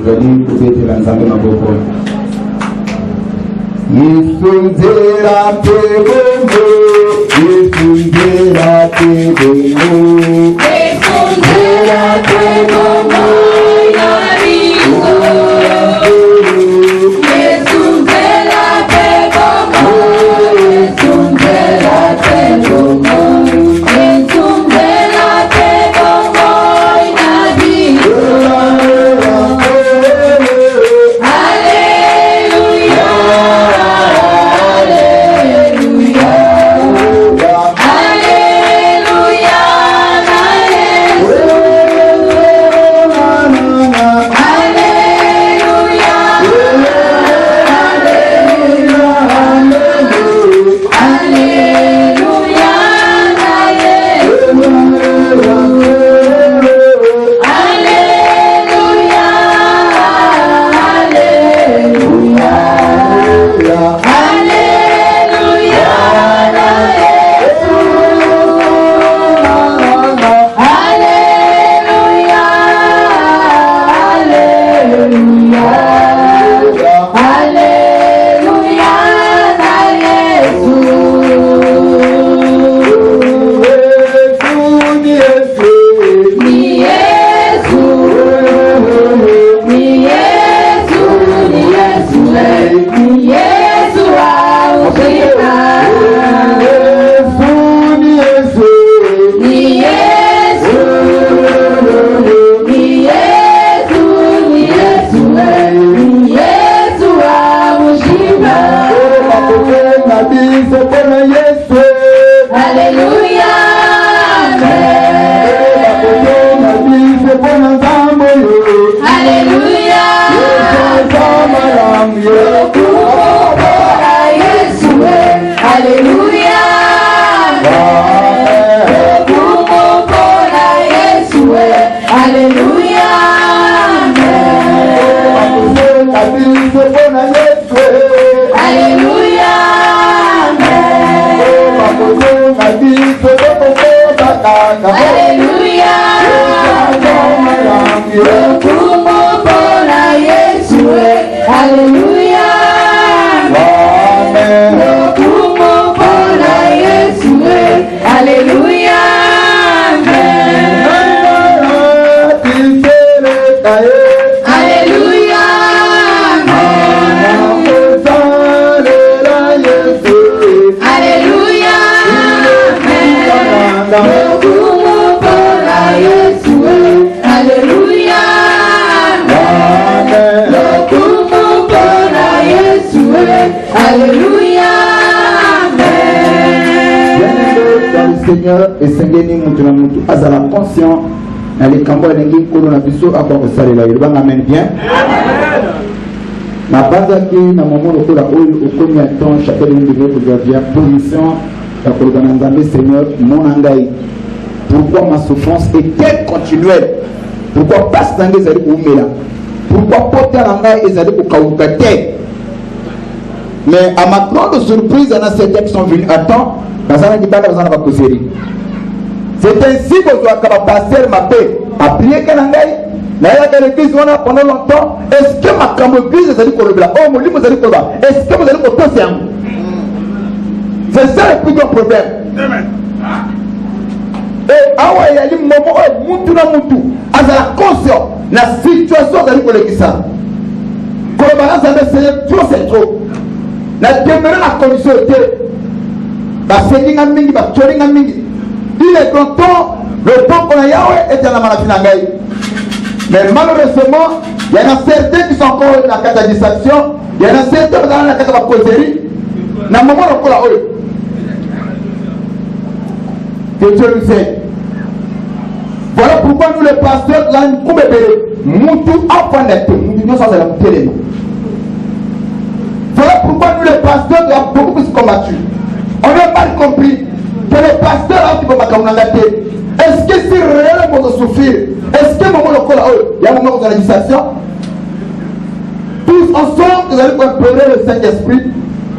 Veni peut-être la nzambe na boko. Isunzera tebongo, isunzera tebongo, isunzera tebongo, yarizo. Isunzera tebongo, isunzera tebongo, isunzera tebongo, yarizo. Seigneur et sengeni mutu na mutu azala conscient na likambo elengi nkolo na biso akwa kosalela yo banga amen bien na bazaki na moment lokola oyo okomi à temps chacun de nous devait bien position ya koloba na nzambe Seigneur mona ngai pourquoi ma souffrance est continuelle, pourquoi passe na ngai ezali koumela, pourquoi porter na ngai ezali kokauka te. Mais à ma grande surprise, dans ces textes sont venus à temps. C'est ainsi que le pasteur m'a fait appliquer l'église pendant longtemps. Est-ce que ma église est allée pour le blanc? Oh, mon livre est allé pour le blanc. Est-ce que vous allez pour tous? C'est ça le plus grand problème. Et awa il y a des moments où mutu na mutu azala conscient la situation allée pour l'église. Quand le balance avait essayé trop c'est trop. La demeure la condition était basenginga mingi bacholinga mingi. Il est grand temps le temps qu'on a Yahweh est dans la maladie. Mais malheureusement il y en a certains qui sont encore dans la carte de distraction, il y en a certains qui sont dans la carte de causerie. Dans le moment où on a que Dieu nous aide. Voilà pourquoi nous les pasteurs là nous pouvons Moutou enfant d'être nous sommes à la télé. Voilà pourquoi nous les pasteurs là beaucoup plus combattus. On n'a pas compris que les pasteurs là qui vont m'accompagner. Est-ce que c'est réellement pour souffrir? Est-ce que moment il y a un moment de réalisation? tous ensemble, vous allez implorer le Saint-Esprit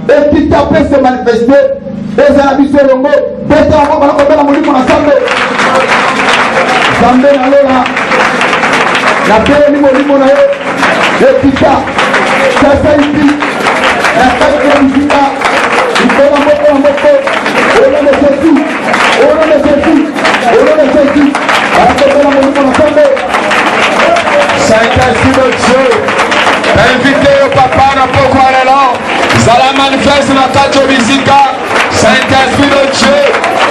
et qui peut se manifester. Les amis sur le mot, peut-être on va faire la molie pour ensemble. Zambé Nalola, la paix ni molie mon aïe, le pita, ça c'est ici, la paix de la musique, il faut la moto, on le sait tout, Saint-Esprit de Dieu, invité au papa na pouvoir là, Zala manifeste na kacho bisika, Saint-Esprit de Dieu,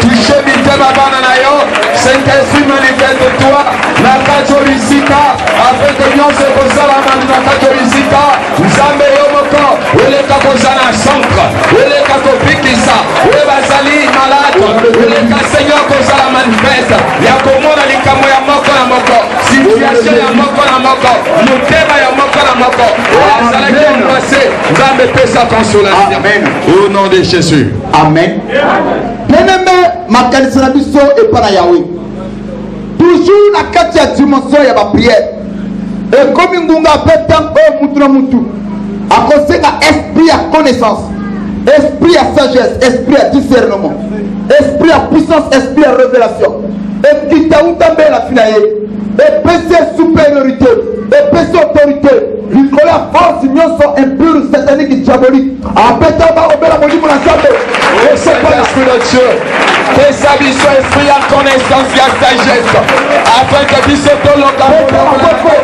touche bite baba na yo, Saint-Esprit manifeste toi, na kacho bisika, afin que nous se posala na kacho bisika, Nzambe yo moko, ele kakozana centre, ele kakopikisa, ele bazali malade, ele ka Seigneur kozala manifeste, ya komona likambo ya moko na moko, situation ya moko na moko, motema ya moko na moko, azala ki passé, Nzambe pesa consolation. Amen. Au nom de Jésus. Amen. Bien-aimé, makanisa na biso epa na Yahweh. Toujours na kati ya dimension ya ba prière. Et comme ngunga petan o mutu na mutu. Akosenga esprit à connaissance, esprit à sagesse, esprit à discernement, esprit à puissance, esprit à révélation. Et qui t'a outambe la finaye. Et PC supériorité, et PC autorité. Lui la force, ils sont impurs, sataniques et diaboliques. Après, tu vas obéir la maudit pour la santé. Et c'est pas l'esprit de Dieu. Que sa vie soit esprit à connaissance et à sagesse. Afin que tu sois dans le monde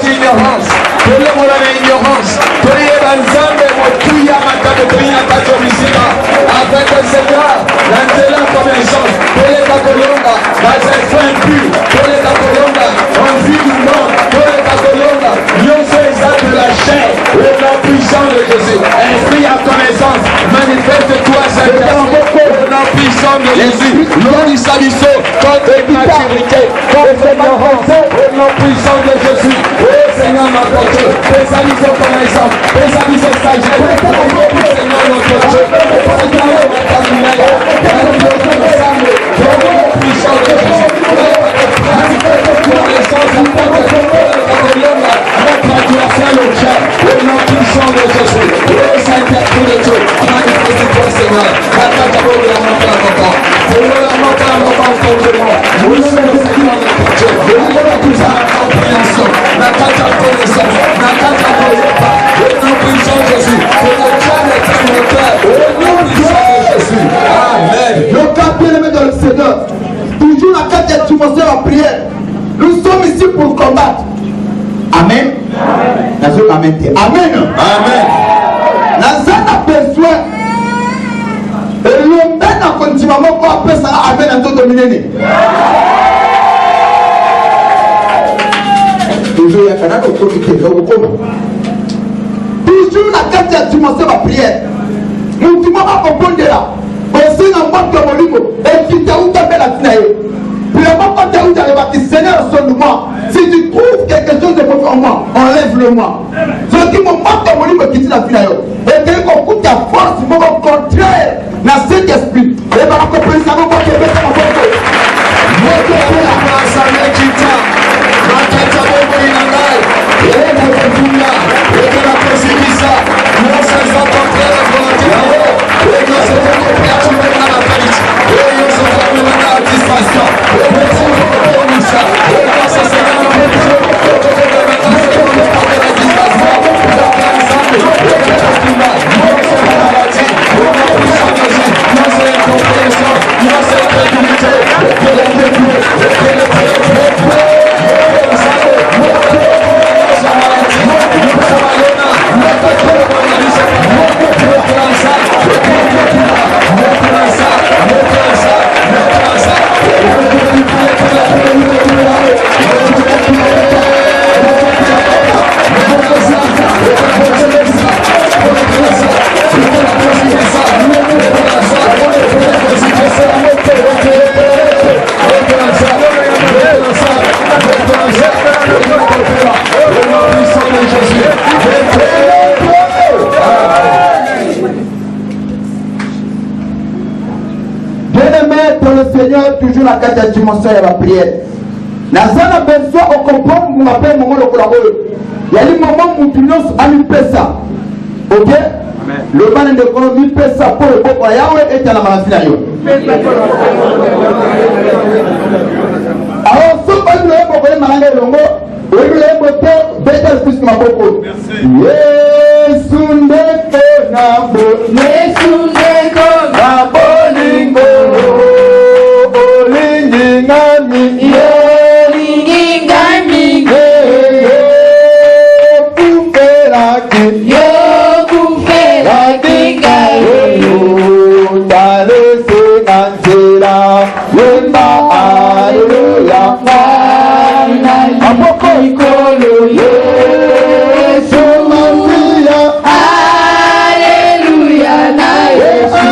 d'ignorance. Que le monde d'ignorance. Que les banzambe, motuya, matane, tuya, tacho, misika. Afin que Seigneur, l'antela connaissance. Que les kakolonga, les esprits impurs. Que les kakolonga, en vie du monde. Que les kakolonga, nous sommes de la chair. Le nom puissant de Jésus. Esprit à connaissance. Manifeste-toi, Saint-Esprit. Le nom puissant de Jésus. Nom du Sabiso. Contre l'immaturité. Contre l'ignorance. Le nom puissant de Jésus. Oh Seigneur notre Dieu. Tes amis sont connaissants. Tes amis sont sagesse. Seigneur notre Dieu. Seigneur puissant de Jésus. Le nom puissant de Jésus. Oh Saint-Esprit de Dieu. Manifeste-toi Seigneur. Le cas bien-aimé dans le Seigneur, toujours la carte de dimension en prière. Nous sommes ici pour combattre. Amen. Amen. Amen. Amen. Nazana besoin. Et l'homme n'a continuellement pas après ça. Amen. En tout dominé. Toujours il y a un autorité. Toujours la carte de dimension en prière. Nous ne pouvons pas comprendre là. Aussi dans le monde de Molimo. Et qui t'a où t'as fait la finaille. Puis la mort quand t'as où t'as réparti. Seigneur, sonne-moi. Si tu trouves quelque chose de bon en moi, enlève-le-moi. Ce qui me manque de Molimo qui dit la finaille. Et que qu'on coûte ta force, mon contraire. Dans cet esprit. Et par rapport au président, on va te mettre en photo. Toujours la carte de dimension de la prière. Nazana besoin de comprendre mon appel, mon rôle. Il y a des moments où tu lances à mi-pesa. Ok? Le ban de Kolo mi-pesa pour le peuple à Yahweh et à la maladie. Alors, ce que nous avons fait, Malanga Longo, oui, nous avons fait, Bethel Fils Maboko. Yesundeko Nabo, Yesundeko Nabo Lingo, Olingingami, Olingingami, Yokuferaki, Yokuferaki, Dale Senanzela, Yemba Aleluya, Apoko Ikolo, Yesu Masia, Aleluya, na Yesu,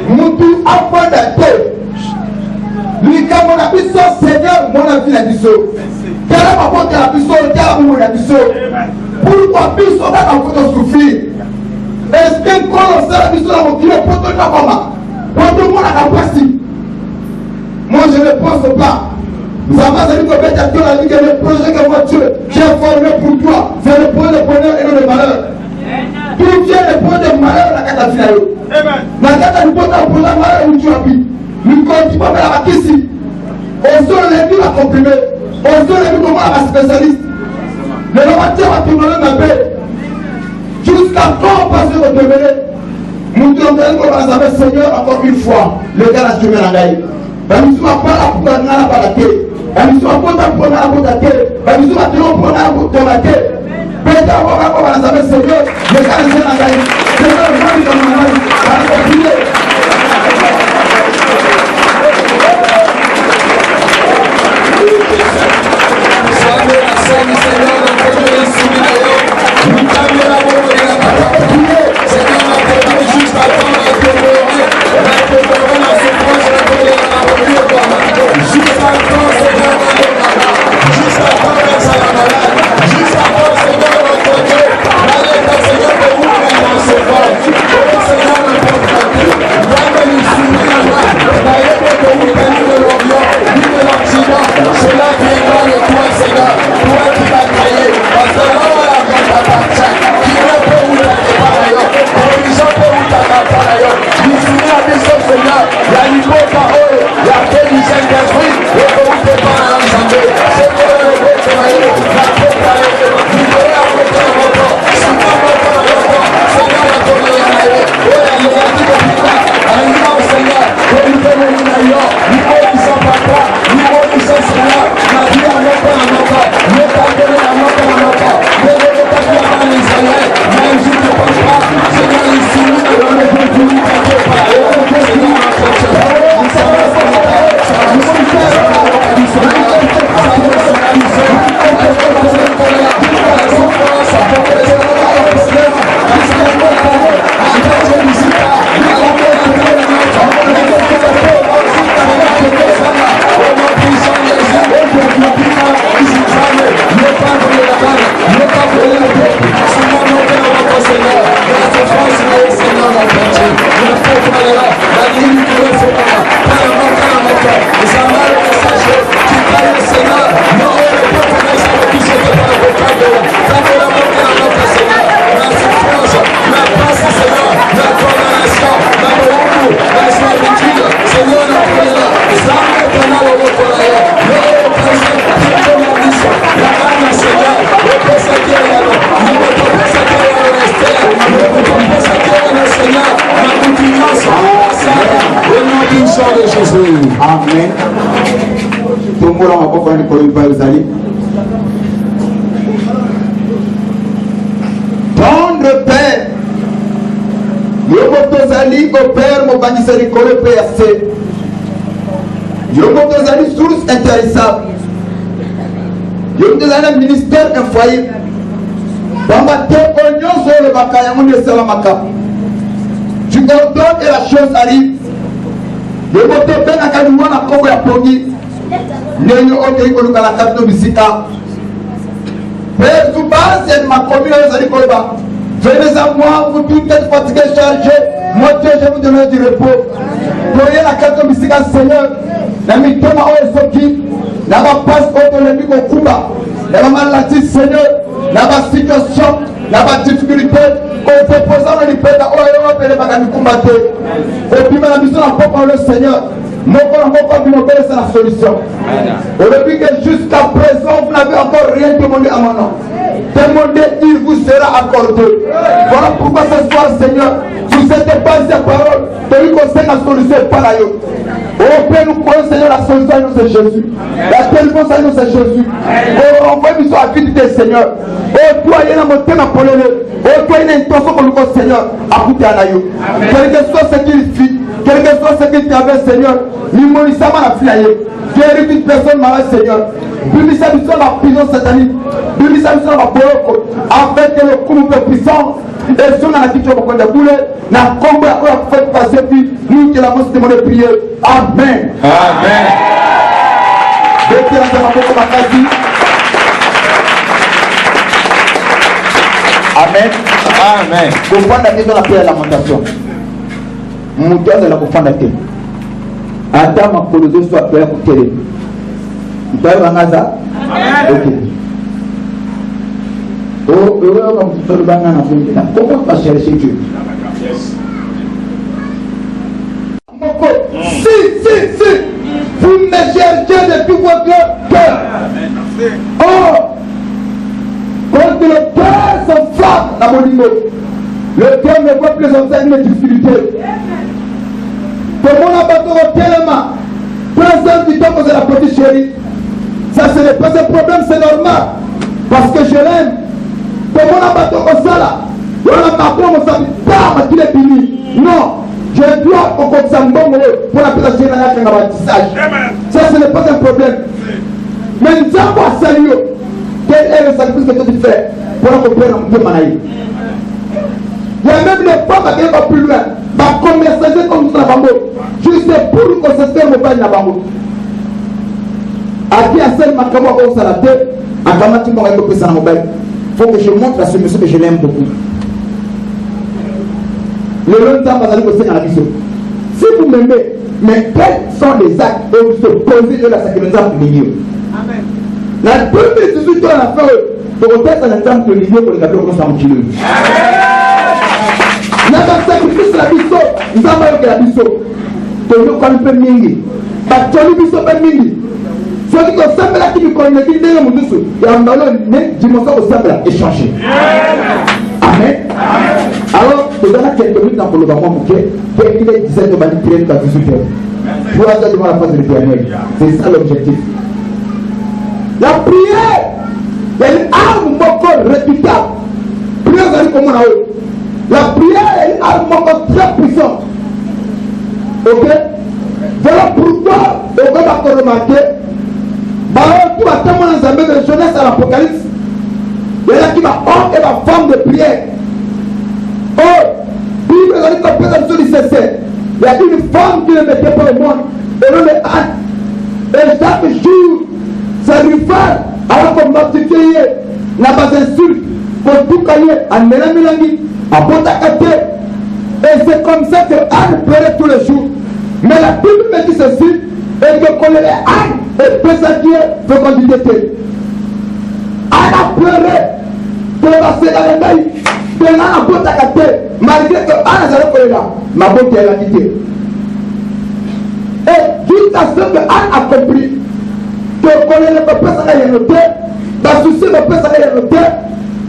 Moutou enfant d'Athée. Lui, comme on a pu son Seigneur, mon avis la biseau. Quel est ma porte à la biseau, quel est mon avis? Pourquoi biseau va en souffrir? Est-ce qu'un corps sera mis sur la moquille pour tout le monde? Pour tout le monde à la place. Moi je ne pense pas. Nous avons dit que le projet que moi j'ai formé pour toi, c'est le projet de bonheur et non de malheur. Tout vient le projet de malheur à la catastrophe. La catastrophe pour le malheur où tu habites. Nous continuons à la ici. On se lève la comprimée. On se lève comment la spécialiste. Le matière va tourner la paix. Jusqu'à quand on passe au devenir. Nous devons dire Seigneur encore une fois. Le gars a joué la gaille. Nous sommes pas là pour gagner la bagatelle. Nous sommes pas là pour gagner la bagatelle. Nous sommes pas là pour gagner la bagatelle. Peut-être qu'on va Seigneur. Le gars a joué la gaille. Seigneur, moi, je vais vous Amen. Tout le monde va faire une colonne par les alliés. Tendre Père, Yomotozali au Père, mon banisari kolo PRC. Yomotozali source intarissable. Yomotozali ministère un foyer. Bambate oignon sur le bakaya, on est salamaka. Tu ordonnes et la chose arrive. Le moto ben akadouana na kongo ya pongi nenyo okei koluka la kapito bisika Père Zouba c'est ma commune aux Koloba. Venez à moi vous toutes êtes fatigués chargés moi Dieu je vous donne du repos voyez la kapito bisika Seigneur na mitoma o esoki na ba passe auto le miko kumba na ba maladie Seigneur na ba situation na ba difficulté qu'on propose dans l'ipéda o Europe et les bagani kumbate et puis la mission n'a pas parlé Seigneur mon corps c'est la solution depuis que jusqu'à présent vous n'avez encore rien demandé à mon nom demandez il vous sera accordé voilà pourquoi ce soir Seigneur vous êtes pas ces paroles de lui conseiller la solution par ailleurs au Père nous croyons Seigneur la solution c'est Jésus la téléphone c'est Jésus on envoie une mission à vie de Seigneur oh toi il y a un thème à parler oh toi il y a une intention pour le Seigneur à coûter à l'aïeux quel que soit ce qu'il fit quel que soit ce qu'il avait Seigneur l'immonisama la flaye guéris une personne malade Seigneur bimisa biso la prison satanique bimisa biso la boloko avec le coup de puissance et sur la kicho pour de boule na combat pour faire passer puis nous qui la mosquée de prier amen amen depuis la Amen. Amen. Kufanda kitu na pia lamentation. Mtu anza kufanda tena. Hata makolo zote kwa kutele. Mtayo bangaza? Amen. Okay. Oh, wewe kama mtoto bana na fundi na comment pas chercher Dieu. Yes. Si, vous me cherchez de tout votre cœur. Oh, quand le cœur s'enflamme dans mon niveau, le cœur ne voit plus enseigner les difficultés. Pour mon abattoir tellement, présent du temps que la petite chérie, ça ce n'est pas un problème, c'est normal, parce que je l'aime. Pour mon abattoir comme ça là, on a marqué mon salut, pas qu'il est fini. Non. Je dois au Kotsambongo pour la personne qui a un baptissage. Ça, ce n'est pas un problème. Mais nous avons à saluer. Quel est le sacrifice que tu fais pour la comprendre un peu manaï? Il y a même les femmes qui vont plus loin. Ma conversation comme ça, juste pour qu'on se fasse mon bain là-bas. À qui a celle ma caméra au salaté, à comment tu m'aurais coupé ça dans mon bain? Il faut que je montre à ce monsieur que je l'aime beaucoup. Le longtemps, si vous m'aimez, mais quels sont les actes que vous opposez de la sacramentation du milieu? Amen. La première chose qu'on a fait, c'est qu'on teste l'exemple du milieu pour les gâteaux qu'on s'en motive. N'a pas sacrifice la biseau, nous avons eu la biseau. Nous avons fait mingi. Parce que nous avons fait mingi. Ce qui est simple là qui nous connaît, qui est dans le dessous, il y a un ballon, mais dimension au simple là, échanger. Amen. Alors, nous avons quelques minutes dans le moment pour qu'il ait 17 de manipuler dans 18 heures. Pour aller devant la face de l'éternel. C'est ça l'objectif. La prière, il y a une arme beaucoup réputable. Prière, vous allez comment là-haut. La prière est une arme beaucoup très puissante. Ok? Voilà pourquoi, on va encore remarquer, tout à temps, dans les de jeunesse à l'Apocalypse, il y en a qui va homme et la femme de prière. Oh, Bible a dit que présomption du CC. Il y a une femme qui ne mettait pas au monde, et non les ânes. Et chaque jour, sa rival, alors qu'on mortifié, n'a pas d'insulte, pour tout cahier, en mélange, à Botakate. Et c'est comme ça que Anne pleurait tous les jours. Mais la Bible me dit ceci, et que quand les ânes et présentiers, il faut qu'on dise que Anne a pleuré pour passer dans les mailles. Malgré que Anne a là, ma beauté elle a quitté. Et jusqu'à ce que Anne a compris que qu'on ne peut pas s'en noter, dans souci ne peut s'en noter,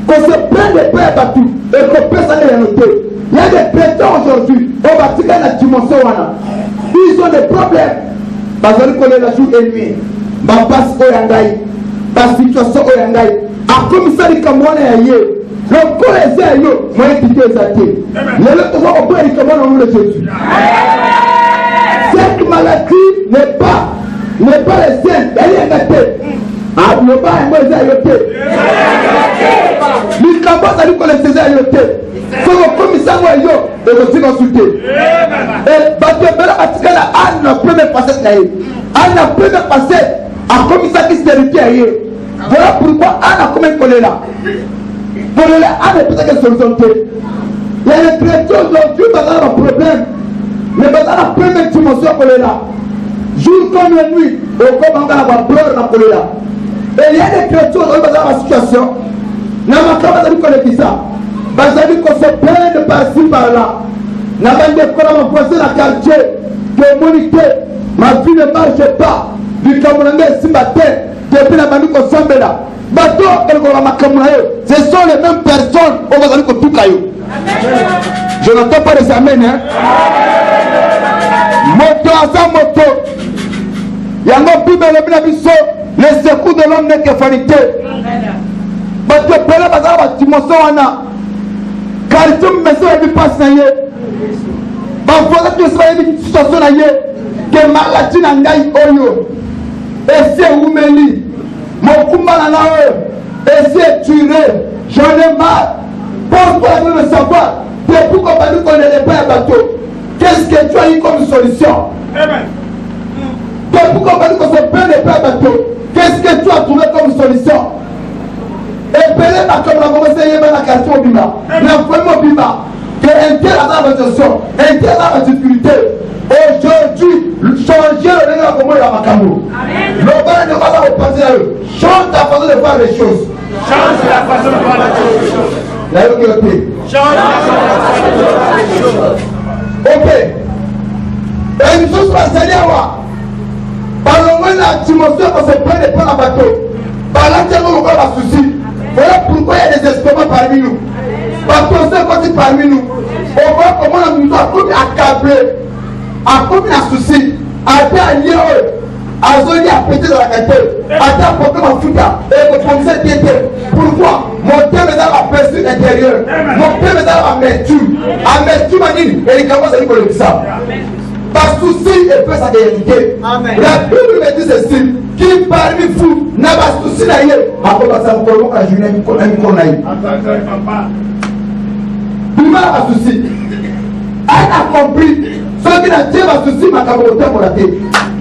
qu'on se prenne des pères battus et qu'on peut s'en noter. Il y a des chrétiens aujourd'hui, on va tirer la dimension. Ils ont des problèmes. Parce que nous connaissons la joue ennemie. Ma passe au Yangaï, ma situation au Yangaï. A commissaire de Cameroun est ailleurs. Le corps est ailleurs. Moi, je dis que c'est ça. Le autre fois, on peut aller comment on le Jésus. Cette maladie n'est pas les siennes. Elle est gâtée. Ah, ne pas un mot d'ayoté. Le Cameroun, ça dit qu'on est César ayoté. C'est le commissaire Wayo et le signe consulté. Et Batémela Batikana a la première facette. A la première facette. A commissaire qui se vérifie ailleurs. Voilà pourquoi Anne a combien de choléra. Pour les Anne est peut-être solution. Il y a les chrétiens aujourd'hui, ils ont un problème. Mais ils ont la première dimension choléra. Jour comme la nuit, au comment on va avoir peur dans la choléra. Et il y a des chrétiens aujourd'hui, ils ont la situation. N'a pas dit qu'on est ça. Parce qu'on se plaint de par-ci par-là. N'a pas dit qu'on a posé la quartier, que monité, ma vie ne marche pas. Du Camerounais, si ma tête. Depuis la bandit qu'on semble là. Bateau, ce sont les mêmes personnes au Bazali que tout caillou. Je n'entends pas les amens. Hein? Moto à sa moto. Il y a un Bible le secours de l'homme n'est que vanité. Bateau, pour la bazar, tu m'en sors en a. Car tu me sors et tu passes naïe. Parfois, tu seras une situation naïe. Que maladie n'a gagne oyo. Et c'est Oumeli, mon Koumana et c'est Turé, j'en ai marre. Pourquoi tu veux savoir? Depuis qu'on va nous connaître pas un bateau, qu'est-ce que tu as eu comme solution? Depuis qu'on va nous connaître pas un bateau, qu'est-ce que tu as trouvé comme solution? Et Pelé m'a commencé à y avoir la question au Bima. Mais vraiment au Bima. Que un tel a la situation, un tel a la difficulté. Aujourd'hui, changer le regard comme il a ma cameroun. Le bas ne va pas repenser à eux. Change ta façon de voir les choses. Change la façon de voir les choses. La change la façon de voir les choses. Ok. Et une chose va s'allier à moi. Par le moins la dimension qu'on se prend des points à bateau. Par là, tiens, on va la souci. Voilà pourquoi il y a des escrocs parmi nous. Parce qu'on sait quoi c'est parmi nous. On voit comment la nous a comme accablé. A comme un souci. A été allié à zone à péter dans la tête. A été apporté ma fouta. Et le conseil qui était. Pourquoi? Mon thème est dans la personne intérieure. Mon thème est dans l'amertume. Amertume m'a dit. Et les camarades, c'est comme ça. Par souci et peut sa réalité. La Bible me dit ceci. Qui parmi vous n'a pas souci d'ailleurs. À quoi ça vous colloque à Julien Mikonaï. Bima a souci. Elle a compris. Ceux qui n'ont pas souci, ma camarade pour la tête.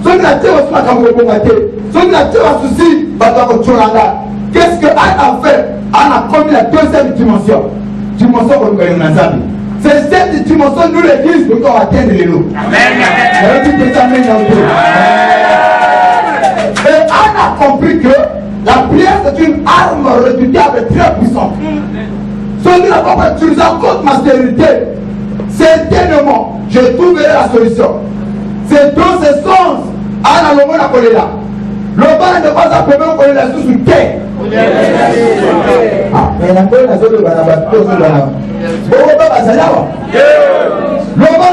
Ceux qui n'ont pas ma camarade pour la tête. Ceux qui n'ont pas souci, ma camarade. Qu'est-ce qu'elle a fait? Elle a commis la deuxième dimension. Dimension qu'on nous connaît. C'est cette dimension, nous l'église, nous devons atteindre les lots. Amen. Et on a compris que la prière c'est une arme redoutable très puissante. Ceux qui n'ont pas utilisé contre ma stérilité, certainement, je trouverai la solution. C'est dans ce sens, on a le monde à coller là. Le bas ne pas appeler qu'on est là sous terre. Ah, mais la bonne zone de la l'homme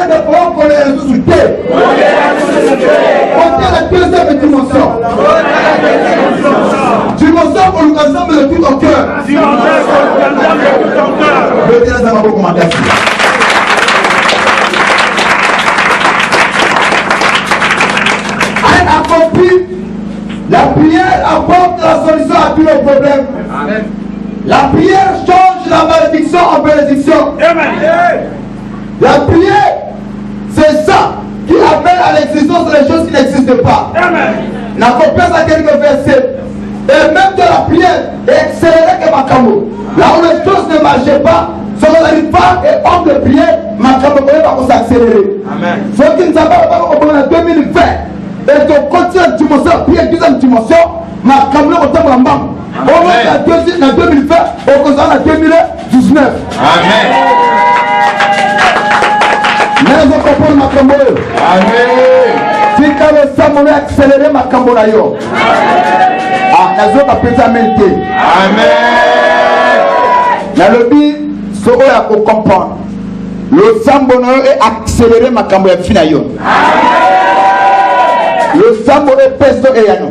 ne peut pas qu'on est sous terre. On est la deuxième dimension. Dimension pour nous ensemble de tout ton cœur. Je vais dire ça beaucoup comment dire. Elle a compris. La prière apporte la solution à tous les problèmes. Amen. La prière change la malédiction en bénédiction. Amen. La prière, c'est ça qui appelle à l'existence des choses qui n'existent pas. Amen. La compréhension à quelques versets. Et même de la prière est accélérée que Makamo. Là où les choses ne marchaient pas, si on n'arrive pas et homme de prière, Makamo va s'accélérer. Amen. Ceux qui ne savent pas comment en 2020. Et donc, continue la dimension, prière, deuxième dimension, ma caméra au temps de la main. On va en 2020, on va en 2019. Amen. Mais on comprend ma caméra. Amen. Si quand le Samouraï a accéléré ma caméra, ah, n'a pas pu Amen. Dans le but, ce qu'on a pour comprendre, le Samouraï a accéléré ma caméra finalement. Le Sambo est pesto et Yano.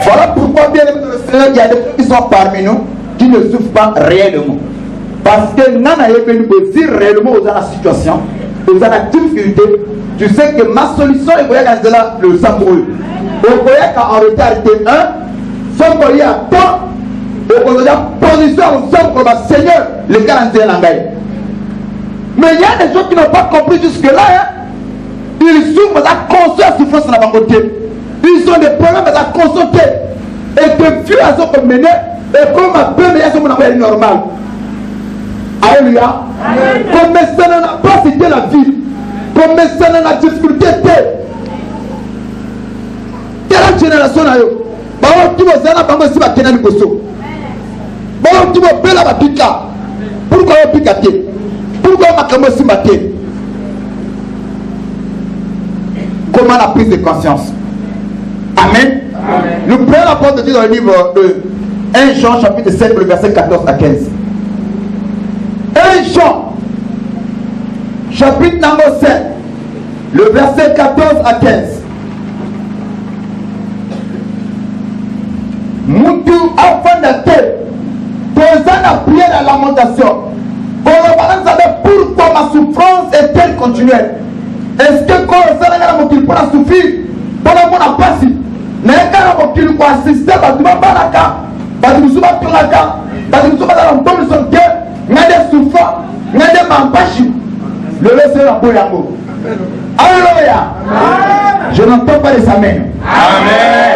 Voilà pourquoi, bien aimé le Seigneur, il y a des gens qui sont parmi nous qui ne souffrent pas réellement. Parce que Nana est venu me dire réellement dans la situation, dans la difficulté. Tu sais que ma solution est de là, le Sambo. Au Koya, quand en retard était un, Sambo y a temps, au Koya, position au Sambo comme un Seigneur, le 41 langage. Mais il y a des gens qui n'ont pas compris jusque-là, hein. Ils souffrent de la conscience souffrance dans la côté. Ils ont des problèmes de la conscience. Et depuis à ce qu'on menait, et comme un peu meilleur, c'est normal. Alléluia. Comme ça n'a pas cité la vie. Comme ça n'a pas difficulté. Quelle génération a eu? Tu vas dire que tu vas tenir le poisson. Tu vas payer la pica. Pourquoi on pique à terre? Pourquoi on a commencé à mater? Comment la prise de conscience? Amen. Amen. Nous prenons la porte de Dieu dans le livre de 1 Jean chapitre 7, le verset 14 à 15. 1 Jean chapitre numéro 7, le verset 14 à 15. Moutou afin de te posant la prière à la lamentation. Pourquoi ma souffrance est-elle continuelle? Est-ce que quand on s'en a pour la souffrir, pour la bonne passer, mais quand on pour assister, tu vas pas la carte, tu vas pas la carte, tu vas pas la bonne son cœur, il y a des souffrances, il y a des mampaches. Le laisser la pour l'amour. Alléluia. Je n'entends pas les amens. Amen.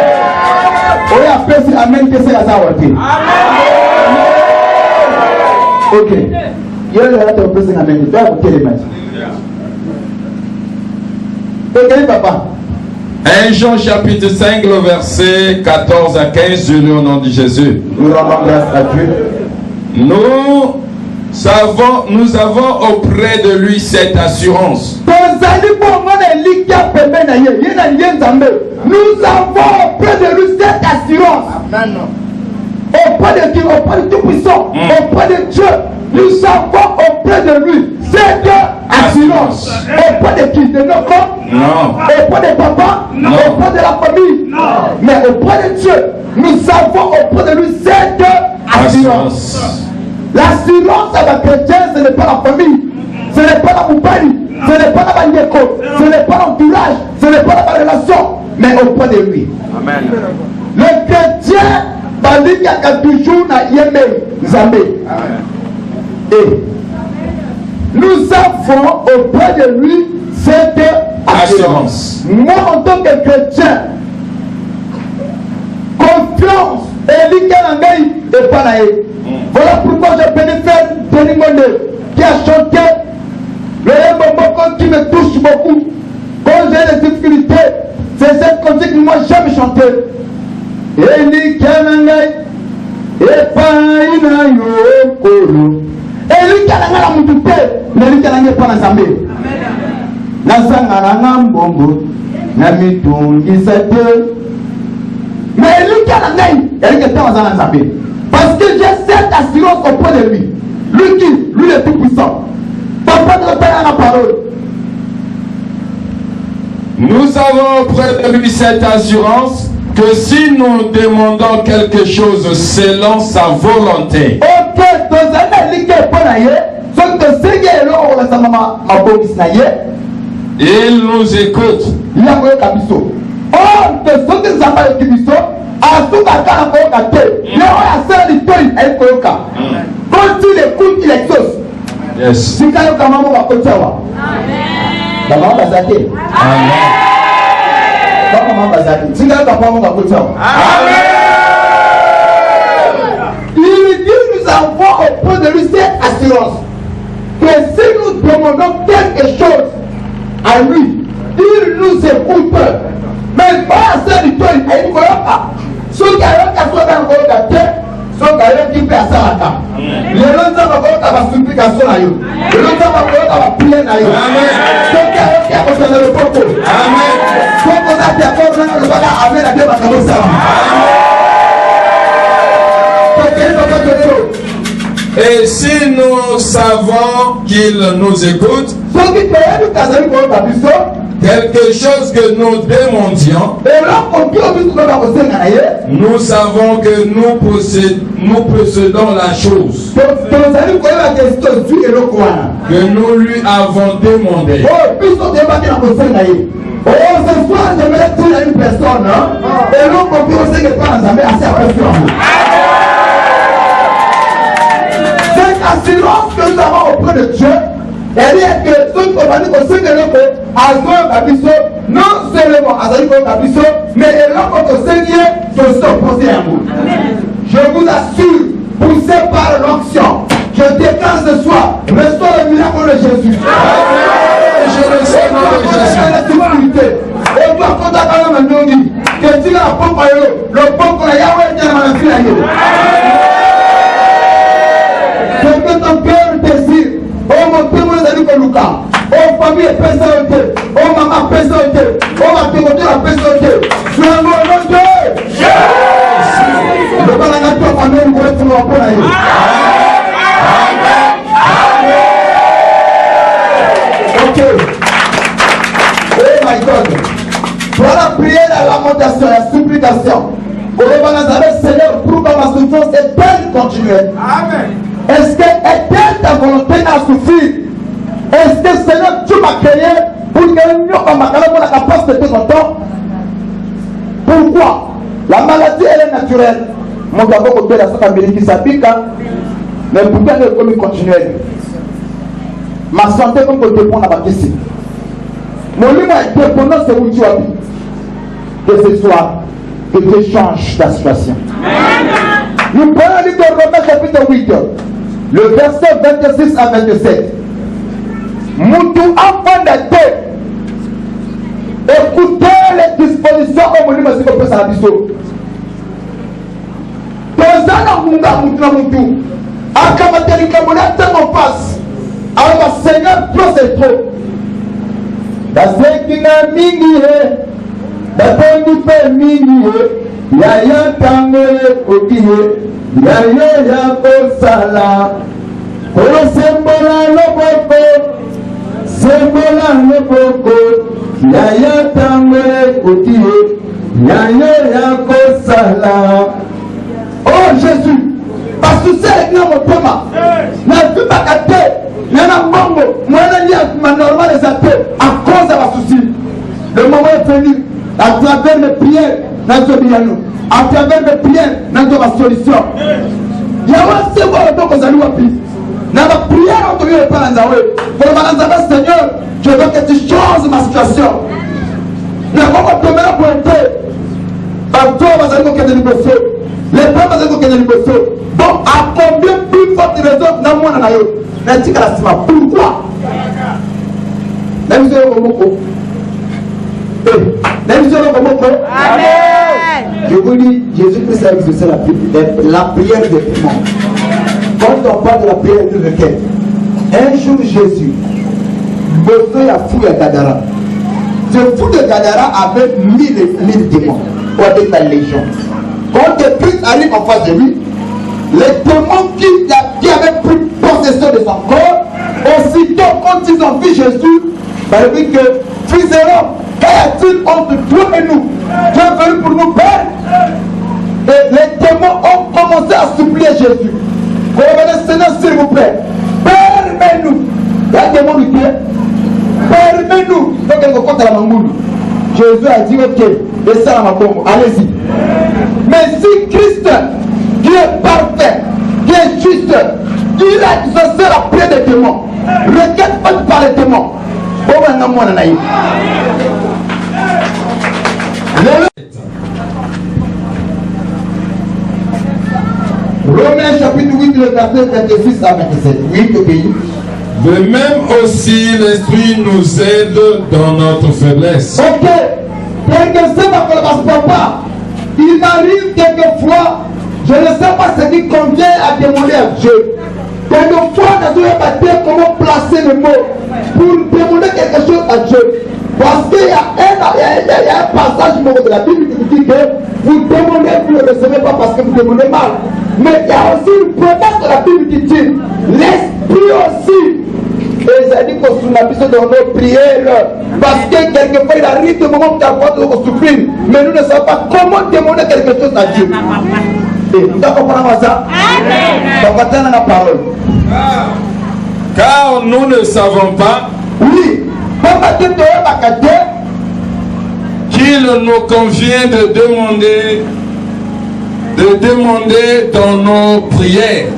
oyo apesi amen te se aza wate. Ok. Yele hata opesi amen te akotelema. Ok papa. 1 Jean chapitre 5, le verset 14 à 15, je lis au nom de Jésus. Nous rendons grâce à Dieu. Nous avons auprès de lui cette assurance. Nous avons auprès de lui cette assurance. Auprès de qui? Auprès de Tout-Puissant. Auprès de Dieu. Nous avons auprès de lui cette assurance. Auprès de qui? De nos corps? Non. Auprès de papa? Non. Auprès de la famille? Non. Mais auprès de Dieu, nous avons auprès de lui cette assurance. L'assurance à la chrétienne, ce n'est pas la famille, ce n'est pas la moubali, ce n'est pas la maniéco, ce n'est pas l'entourage, ce n'est pas la relation, mais auprès de lui. Amen. Le chrétien, il y a toujours Yémé, Zambé. Et nous avons auprès de lui cette assurance. Moi, en tant que chrétien, confiance, et pas là. Voilà pourquoi je bénis faire Denis Monde qui a chanté le moment qui me touche beaucoup. Quand j'ai des difficultés, c'est cette musique que moi j'aime chanter. Eli Kanangai, Epaina Yokoro. Eli Kananga la Mutute, Eli Kananga Panazambe. Nasanga Nangambombo, Namitungi Sate. Mais Eli Kanangai, Eli Kananga. Parce que j'ai cette assurance auprès de lui. Lui qui? Lui le Tout-Puissant. Papa ne pas la parole. Nous avons auprès de lui cette assurance que si nous demandons quelque chose selon sa volonté, Ok, donc il nous écoute. Il a voulu Kabiso. Oh, de ce que ça va être Kabiso. Quand il écoute, il exauce. Yes. Si tu as un maman, va côté wa. La maman va s'arrêter. Amen. La maman va s'arrêter. Si tu as un maman, va côté wa. Amen. Il dit nous avons auprès de lui cette assurance que si nous demandons quelque chose à lui, il nous écoute. Mais pas à ça du tout, il ne croit pas. Ce qui a dans le cas, ce qui a fait à Saraka. Les gens va supplication à eux. Les gens va prier à eux. Ce qui a concerne le peuple. Amen. Ce qu'on a fait à cause de le bagage avec la Bible à Kabosa. Et si nous savons qu'il nous écoute, quelque chose que nous demandions, nous savons que nous possédons la chose que nous lui avons demandé. Oh, ce soir, j'aimerais dire à une personne, et l'on comprend aussi que pas jamais assez apprécié. Cette assurance que nous avons auprès de Dieu, elle est que ceux qui ont dit que ceux qui ont non seulement à Kabiso, mais elle a contre Seigneur se sont posés à vous. Je vous assure, poussé par l'onction, je déclare ce soir, reçois le miracle de Jésus. Je reçois le miracle de Jésus. Et toi, quand tu as quand même un nom, que tu as la pompe à l'eau, le pompe à Yahweh est dans la fille à l'eau. Ce que ton cœur désire, oh mon témoin de Lucas, oh famille personnalité, oh maman personnalité, oh ma témoin la personnalité, je suis un nom de Dieu. Le balanga toi famille, vous pouvez trouver un peu là. Ok. Oh my God. Pour la prière, la lamentation, la supplication. Pour le balanga, Seigneur, pour que ma souffrance est continuelle. Amen. Est-ce que est-elle ta volonté à souffrir? Est-ce que Seigneur, tu m'as créé pour que nous ayons la capacité de ton temps? Pourquoi? La maladie, elle est naturelle. Mon gars, beaucoup de la santé qui s'applique, mais pourquoi elle est comme continuelle? Ma santé, comme je dépends à ma question. Mon livre est dépendant, c'est où tu habites. Que ce soit que Dieu change ta situation. Nous prenons le livre de Romains chapitre 8, le verset 26 à 27. Moutou enfant de Dieu, écoutez les dispositions au monument si vous pouvez s'en abisso. Tozana munga moutou, akamateri kamona tango passe, alors Seigneur trop c'est trop. Basekina mingi he, batongi pe mingi he, yaya tango oki he, yaya yako sala, kolo sembola loboko, sembola loboko, yaya tango oki he, yaya yako sala. Oh Jésus, parce que c'est le mon thème, na vie bakate, na mbongo, moi na normal les athées à cause de la souci. Le moment est venu, à travers mes prières, à travers mes prières, dans ma solution. Il y a aussi un peu de choses. Dans ma prière, on ne peut pas pour le Seigneur, je veux que tu changes ma situation. Le moment où tu m'as pointé, par toi, on va dire que tu es les femmes vont se négocier. Donc, à combien plus forte raison dans mon anaïe? Pourquoi? Je vous dis, Jésus-Christ a exaucé la prière des démons. Quand on parle de la prière de requête, un jour Jésus, besoin à fou de Gadara. Ce fou de Gadara avait 1000 démons, ou avec la légion. Quand le Christ arrive en face de lui, les démons qui avaient pris possession de son corps, aussitôt quand ils ont vu Jésus, il dit que fils de l'homme, qu'y a-t-il entre toi et nous? Tu es venu pour nous perdre. Et les démons ont commencé à supplier Jésus. Seigneur, s'il vous plaît, permets-nous. Il y a des démons qui permets-nous. Donc elle compte à la mangoule. Jésus a dit ok, laissez la mangoule, allez-y. Mais si Christ, qui est parfait, qui est juste, il a exaucé la prière des démons, requête faite par les démons. Romains chapitre 8, le verset 26 à 27. Oui, le pays. De même aussi, l'Esprit nous aide dans notre faiblesse. Ok. Papa, il m'arrive quelquefois, je ne sais pas ce qui convient à demander à Dieu. Quelquefois, nous devons pas comment placer le mot pour demander quelque chose à Dieu. Parce qu'il y a un passage de la Bible qui dit que vous demandez, vous ne le recevez pas parce que vous demandez mal. Mais il y a aussi une promesse de la Bible qui dit l'Esprit aussi. Et ça dit qu'on s'oublié dans nos prières. Parce que quelquefois il arrive des moments où tu as besoin de souffrir. Mais nous ne savons pas comment demander quelque chose à Dieu. Et vous comprenez ça? On va tenir la parole. Car nous ne savons pas. Oui. Qu'il nous convient de demander dans nos prières.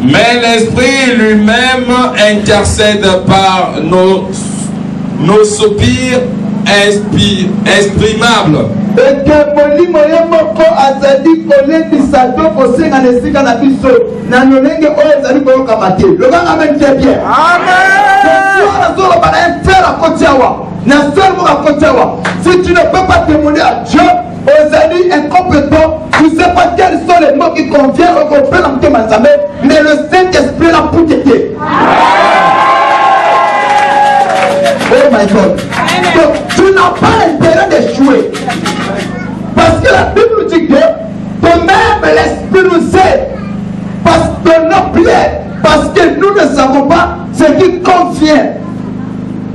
Mais l'Esprit lui-même intercède par nos soupirs exprimables. Si tu ne peux pas demander à Dieu, aux amis incompétents, tu ne sais pas quels sont les mots qui conviennent au complément de mais le Saint-Esprit l'a pour t'aider. Oh my God. Donc, tu n'as pas l'intérêt d'échouer. Parce que la Bible dit que de même l'Esprit nous aide. Parce que nos prières, parce que nous ne savons pas ce qui convient.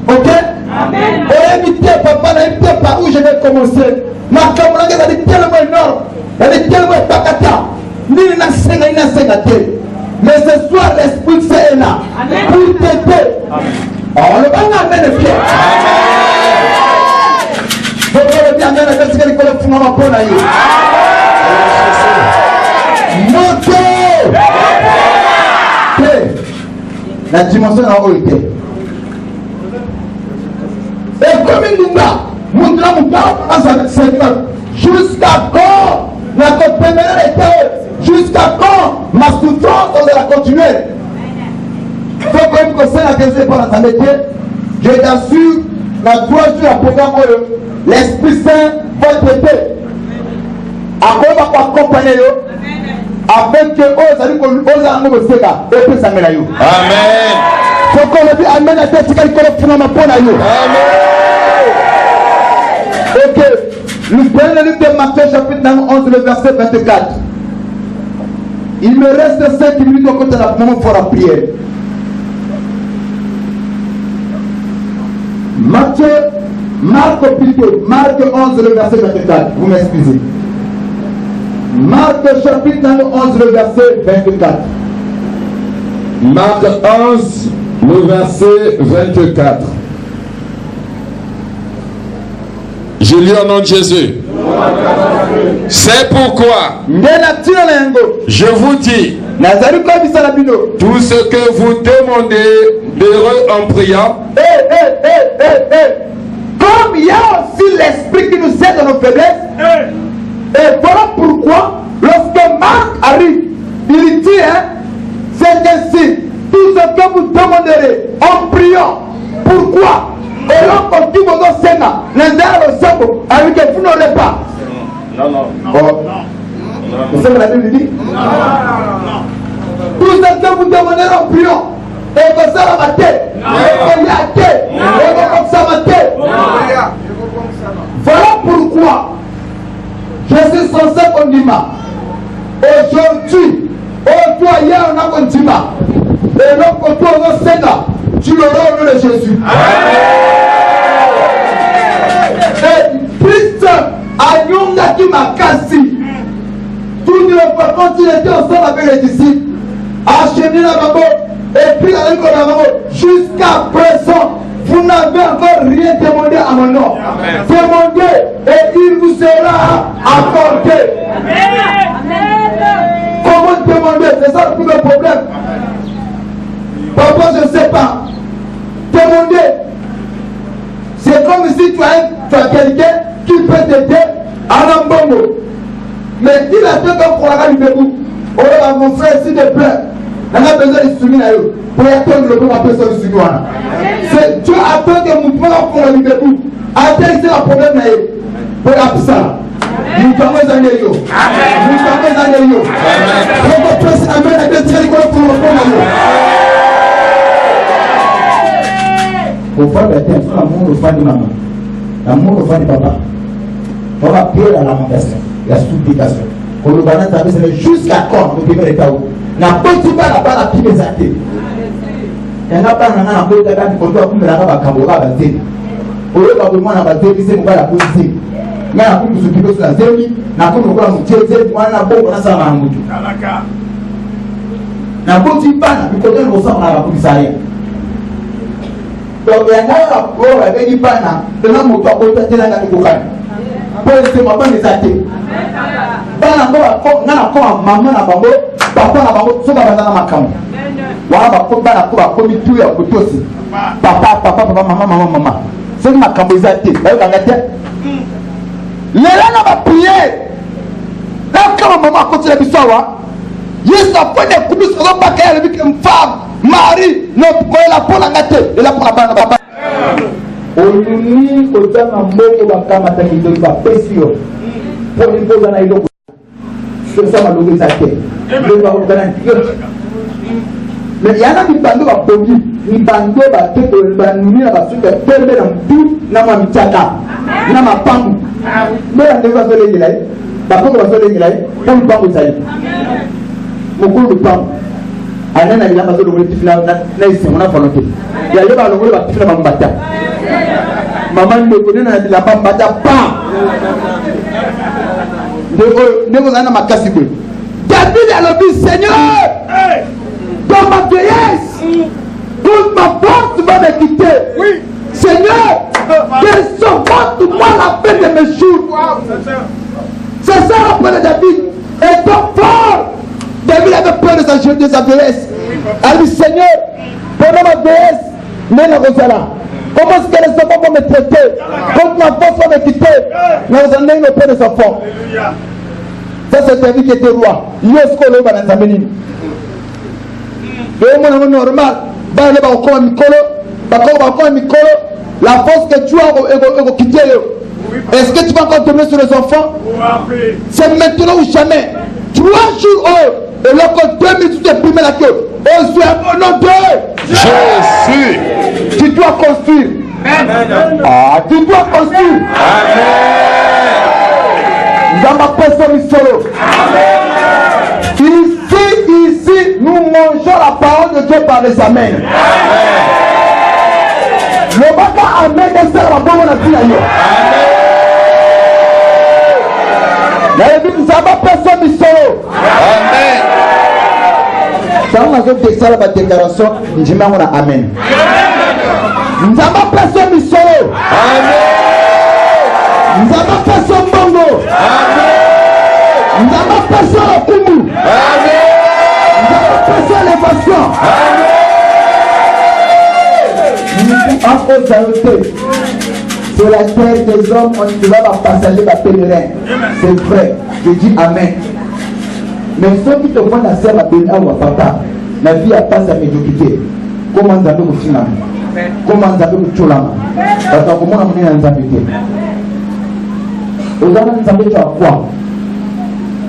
Ok? Amen. Et invité, papa, invité par où je vais commencer. Ma camarade a dit tellement énorme. Elle est tellement pakata. Ni na senga, ni na senga te. Mais ce soir, l'Esprit c'est là. Pour t'aider. Oh, le bang amen est fier. Donc, on dit amen, c'est ce que les collègues font ma peau là. Moto. La dimension en haut était. Jusqu'à quand jusqu'à quand ma souffrance va continuer? Il faut quand même que ça n'a pas pour la métier. Je t'assure, dans 3 jours à programme, l'Esprit Saint va traiter. Après, on va accompagner avec que Amen. Faut qu'on le dise Amen à tête qu'il connaît pour Amen. Ok. Nous prenons le livre de Matthieu chapitre 11, le verset 24. Il me reste 5 minutes au côté de la moment pour la prière. Marc 11, le verset 24. Vous m'excusez. Marc chapitre 11, le verset 24. Marc 11, le verset 24. Je lis au nom de Jésus. C'est pourquoi je vous dis, tout ce que vous demanderez en priant. Comme il y a aussi l'Esprit qui nous aide dans nos faiblesses, et voilà pourquoi, lorsque Marc arrive, il dit, c'est ainsi, tout ce que vous demanderez en priant. Pourquoi? Et là, quand tu vas au Sénat, avec que vous n'aurez pas. Non. Vous savez la Bible dit? Non. Tout ce que vous demanderez en priant, et que ça va mater, et que la tête, et que ça va mater. Voilà pourquoi je suis censé qu'on dise aujourd'hui, hier on a qu'on dit et donc quand tu vas au Sénat, tu l'auras au nom de Jésus. Et Christ a Nyonga qui m'a cassé. Tout le monde, quand il était ensemble avec les disciples, acheminé la maman, et puis la maman, jusqu'à présent, vous n'avez encore rien demandé à mon nom. Demandez et il vous sera accordé. Comment demander? C'est ça le plus grand problème. Papa, je ne sais pas. Demander. C'est comme si tu as quelqu'un qui peut t'aider à l'embongo. Mais il a fait comme pour la gagne de vous. Oh là, mon frère, s'il te plaît, on a besoin de soumis à eux. Pour attendre le bon après ça, le soumis. C'est Dieu attend que mon frère pour la vie de vous. Attends, c'est un problème. Pour la ça. Nous sommes les années. Nous sommes les années. On va presser la main avec les pour le bon. Au fond de la terre, l'amour au fond de maman, l'amour au fond de papa. On va prier la lamentation, la supplication. On nous va c'est jusqu'à quand nous devons être où? N'a pas dit pas là-bas la pire des athées. Il y en a pas dans la côte de la côte de la côte de la côte de la côte. Au lieu de moi, on va déviser pour la position. Mais la côte de s'occuper sur la zémi, la côte de la côte de la côte, on a beau, on a ça à Moutou. La côte de la côte de la côte, on a la police. Donc, il y a un rapport avec les panas, de la moto à côté de la côte. Pour essayer de m'apprendre les athées. Maman n'a pas papa n'a pas tout à maman. Voilà, papa n'a pas commis tout à côté aussi. Papa, maman. C'est ma cambisate. Les gens n'ont prié. Là, quand maman continue l'histoire, il y a sa foi de coups sur le paquet avec une femme, mari, non, la peau la gâtée, et la pour la banane. Oluni kozana mbongo bakamata kidogo ba pesio pour les poser na iloko c'est ça maloko zake le ba kokana mais yana mibando ba bogi mibando ba teko ba nini ba suka pembe na mtu na mamichaka na mapambu mbona ndio ba sole ngilai ba ko ba sole ngilai pour pambu zai mukulu pambu anana ila ba sole ngilai tifina na isi mona volonté ya leba lokole ba tifina ba mbata maman ne connaît na la bambata pas de vous en a ma casse. David a le dit Seigneur, dans ma vieillesse, toute ma force va me quitter. Oui. Seigneur, descends-moi la fin de mes jours. C'est ça la peur de David. Et donc fort, David avait peur de sa vieillesse. Elle dit Seigneur, pendant ma vieillesse, mets la Rosala. Comment est-ce que les enfants vont me traiter? Quand ma femme va me quitter, nous en avons le père des enfants. Ça, c'est David qui était roi. Il y a ce qu'on a dans la Zamini. Et moi, normal. La force que tu as quitté. Est-ce que tu vas encore tomber sur les enfants? C'est maintenant ou jamais. 3 jours, et là, quand 2 minutes, tu t'es primé la queue. Oh, au nom de Jésus. Tu dois construire. Ah, tu dois construire. Dans ma personne solo. Ici, nous mangeons la parole de Dieu par les amens. Le baka amen est ça la bonne à dire. Nous avons personne solo. Amen. Ça on a fait la déclaration, nous disons amen. Nous avons personne solo. Amen. Nous avons personne bongo. Amen. Nous avons personne kumu. Amen. Nous avons personne élévation. Amen. En ajouter, sur la terre des hommes, on ne va pas passager la pèlerin. C'est vrai. Je dis amen. Mais ceux qui te voient la sœur à Bénin ou à papa, la vie a pas sa médiocrité. Comment vous avez vous finir? Comment vous avez vous tuer? Parce que comment vous avez vous habiter? Vous avez vous habiter à quoi?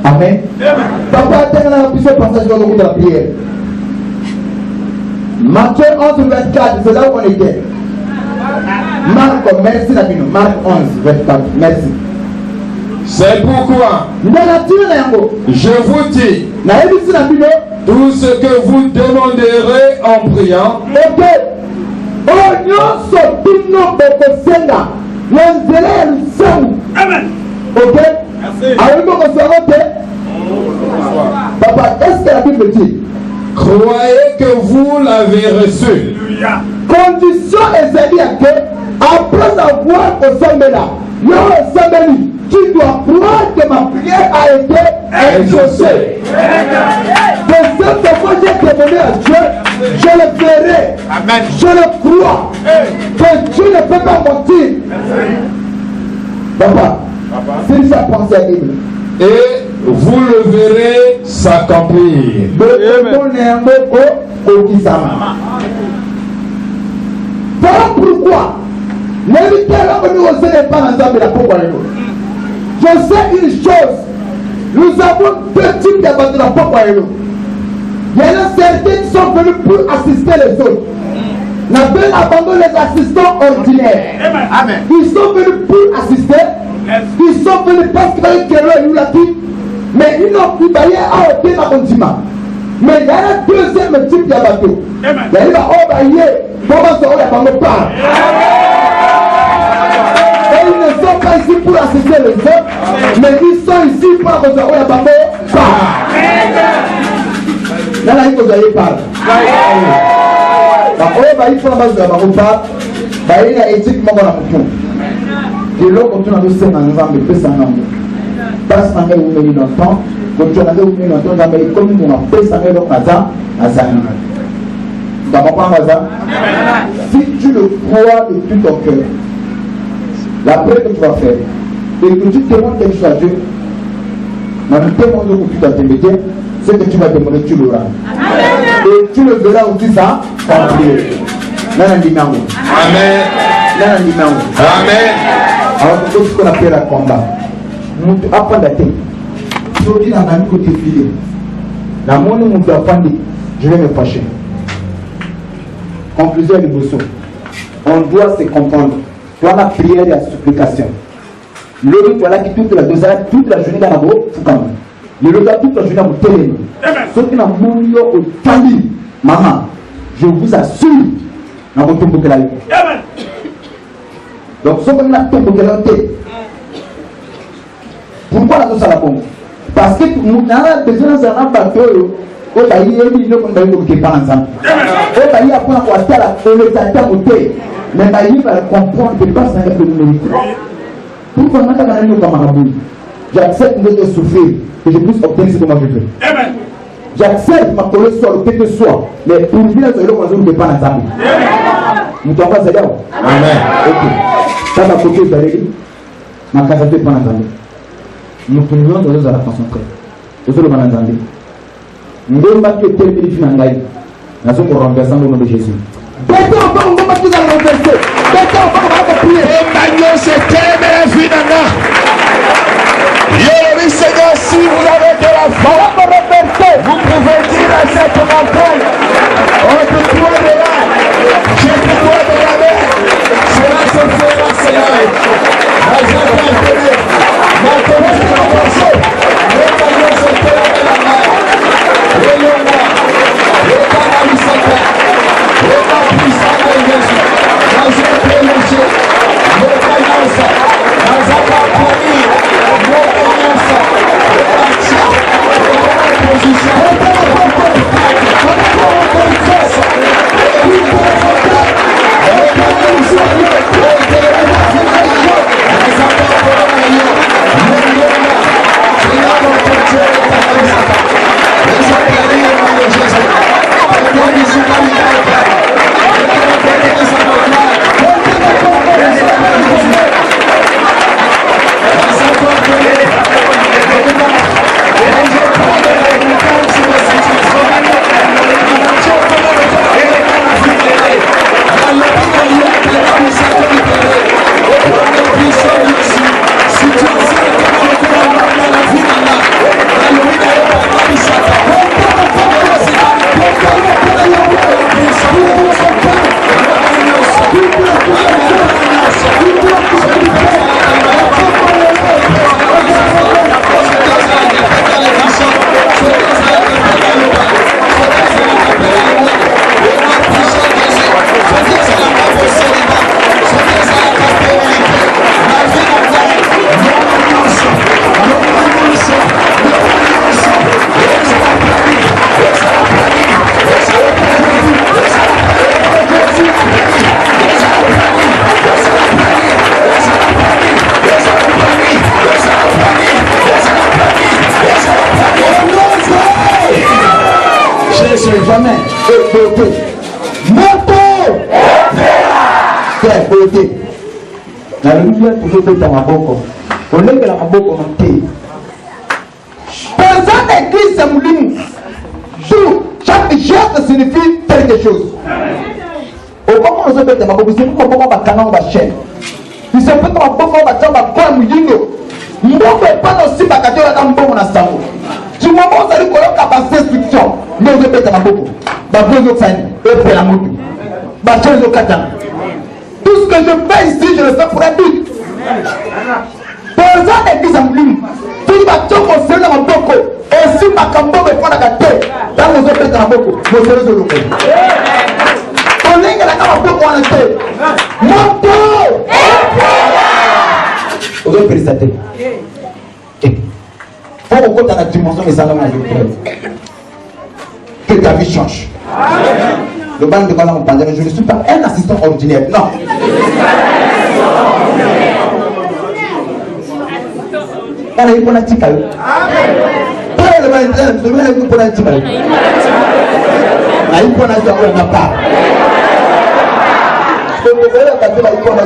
Amen. Papa, attends la puissance passage de la prière. Matthieu 11, 24, c'est là où on était. Marc, merci Nabino. Marc 11, 24, merci. C'est pourquoi je vous dis tout ce que vous demanderez en priant. Ok. Amen. Ok. Papa, est-ce que la Bible dit? Croyez que vous l'avez reçu. Condition est à que après avoir ressemblé là, tu dois croire que ma prière a été exaucée. De cette fois, j'ai demandé à Dieu, je le ferai. Amen. Je le crois. Que Dieu ne peut pas mentir. Papa, c'est ça pensée à Bible. Et vous le verrez s'accomplir. Voilà pourquoi je sais une chose. Nous avons 2 types de la propre. Il y en a certains qui sont venus pour assister les autres. Nous abandonné les assistants ordinaires. Amen. Ils sont venus pour assister. Ils sont venus parce qu'ils nous l'a dit. Mais ils n'ont plus baillé à ôter ma condiment. Mais il y a un deuxième type de bateau. Il y a comment ça va pas. Et ils ne sont pas ici pour assister les autres, mais ils sont ici pour assister les bateaux. Là, il faut aller par. Il faut aller par. Éthiquement, de l'eau, quand on a le sein dans les armes, le sang parce qu'on a eu longtemps, quand on a eu longtemps, on a eu comme on a fait ça, on a si tu le crois de tout ton cœur, la prière que tu vas faire, et que tu demandes quelque chose à Dieu, dans le témoin que tu dois te mettre, ce que tu vas demander, tu l'auras. Et tu le verras aussi ça, en prière. Amen. Amen. Alors, c'est ce qu'on appelle la combat. Nous apprenons la tête. Si on dit dans la nuit que tu es filé, la monnaie nous doit prendre, je vais me fâcher. Conclusion de Bosso. On doit se comprendre. Toi, la prière et la supplication. Le tu as là qui toute la journée dans la boue, le gars toute la journée dans mon téléphone. Ceux qui n'ont pas au tali, maman, je vous assure, dans votre tombe que la vie. Donc, ceux qui n'ont tombe que la vie. Pourquoi la chose à la pompe? Parce que nous avons besoin d'un bateau. On va y aller, il faut que nous ensemble. On va y apprendre à faire le tata au thé. Mais il va comprendre que pas ça que nous méritons. Pourquoi nous avons comme Marabout? J'accepte de souffrir que je puisse obtenir ce que moi je veux. J'accepte ma colère soit le que ce soit. Mais pour vivre sur le monde, nous ne pas ensemble. Nous t'envoie ça là. Amen. Ok. Ça va côté de l'Église. Ma case est pas entendue. Nous tournons dans la concentrer. Nous allons entendre. Nous devons battre le terme de Finangaï. Nous allons renverser au nom de Jésus. Peut-être encore, on va battre dans le renverser. Peut-être encore, on va prier. Emmanuel, c'est terme Finangaï. Oui, Seigneur, si vous avez de la foi, vous pouvez dire à cette montagne, entre toi et là, je te dois de la mer. Cela se fera, Seigneur. Maintenant, c'est mon morceau. Emmanuel, c'est terme la mer. Et le roi, le canalisate, le puissant de Jésus, dans un péché, le canalisate, dans un papier. Jamais. Moto. C'est beauté. La lumière toujours fait dans ma boca. On lève la boca en thé. Personne d'église c'est moulim. Chaque geste signifie quelque chose. Au moment où on se fait dans ma boca, c'est pour comment on va canner ma chaîne. Il se fait dans ma boca, on va faire ma quoi moulingo. Mbongo est pas aussi ma catégorie dans mbongo na sango. Du moment où ça lui colloque à passer instruction, nous on se fait dans ma boca. Babozo Tsani, et la moto. Bachezo Katan. Tout ce que je fais ici, je le fais pour un but. Personne d'église en plume. Tout le monde conseille dans mon boko. Et si ma cambo me prend la gâteau, dans nos autres dans mon boko, mon service de l'eau. On est là dans mon boko en été. Moto! Aux autres félicitations. Faut qu'on compte dans la dimension des salons à l'école. Que ta vie change. Le ban de Balam Pandé, je ne suis pas un assistant ordinaire, non. On a eu pour un petit calme. Pas le ban de le ban de pour un petit calme. On a eu pour un petit calme, on n'a pas. Je peux vous dire que tu as eu pour un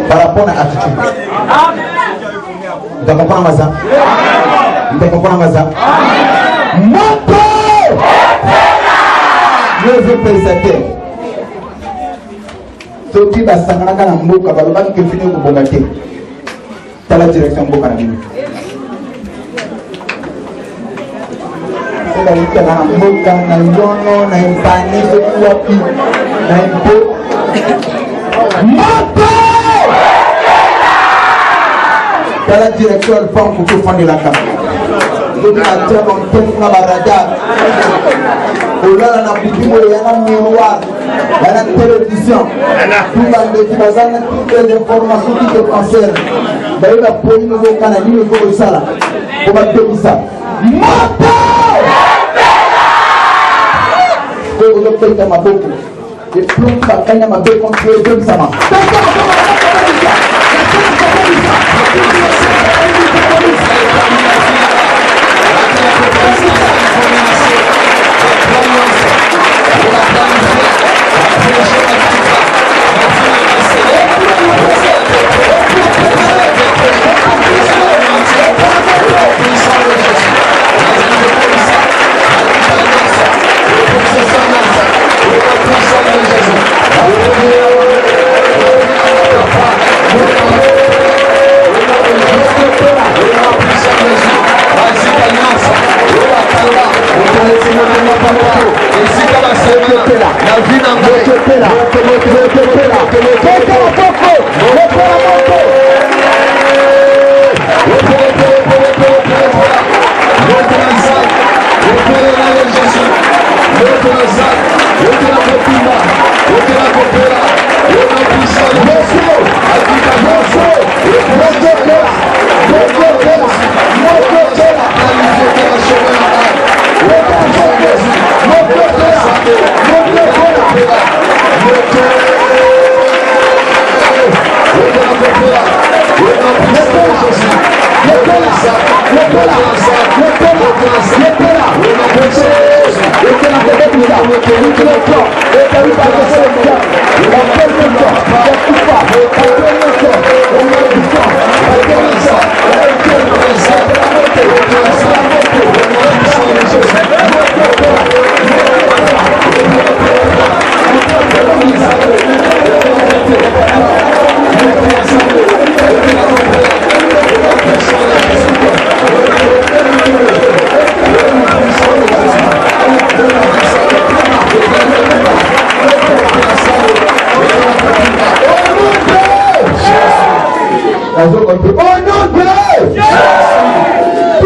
par rapport à l'attitude. Tu comprends ça? Tu comprends ça? Moto! Je veux féliciter. Ceux qui va s'engager dans le monde, le banque qui finit au Bogate. C'est la direction Bogate. C'est la direction dans le monde, dans le Yono, dans le Pani, dans le Wapi, dans le Po. Moto! C'est la direction du banque pour tout faire de la carte. Il y a un thème dans la radar. Il y a un miroir, il y a une télévision. Toutes les informations qui te concernent. Il y a un police au Canada, il y a un Sala. Pour ma ça. Moto! Je vais faire ma boucle. Et plus ça gagne ma boucle contre les deux, ça marche. Pour la planifier,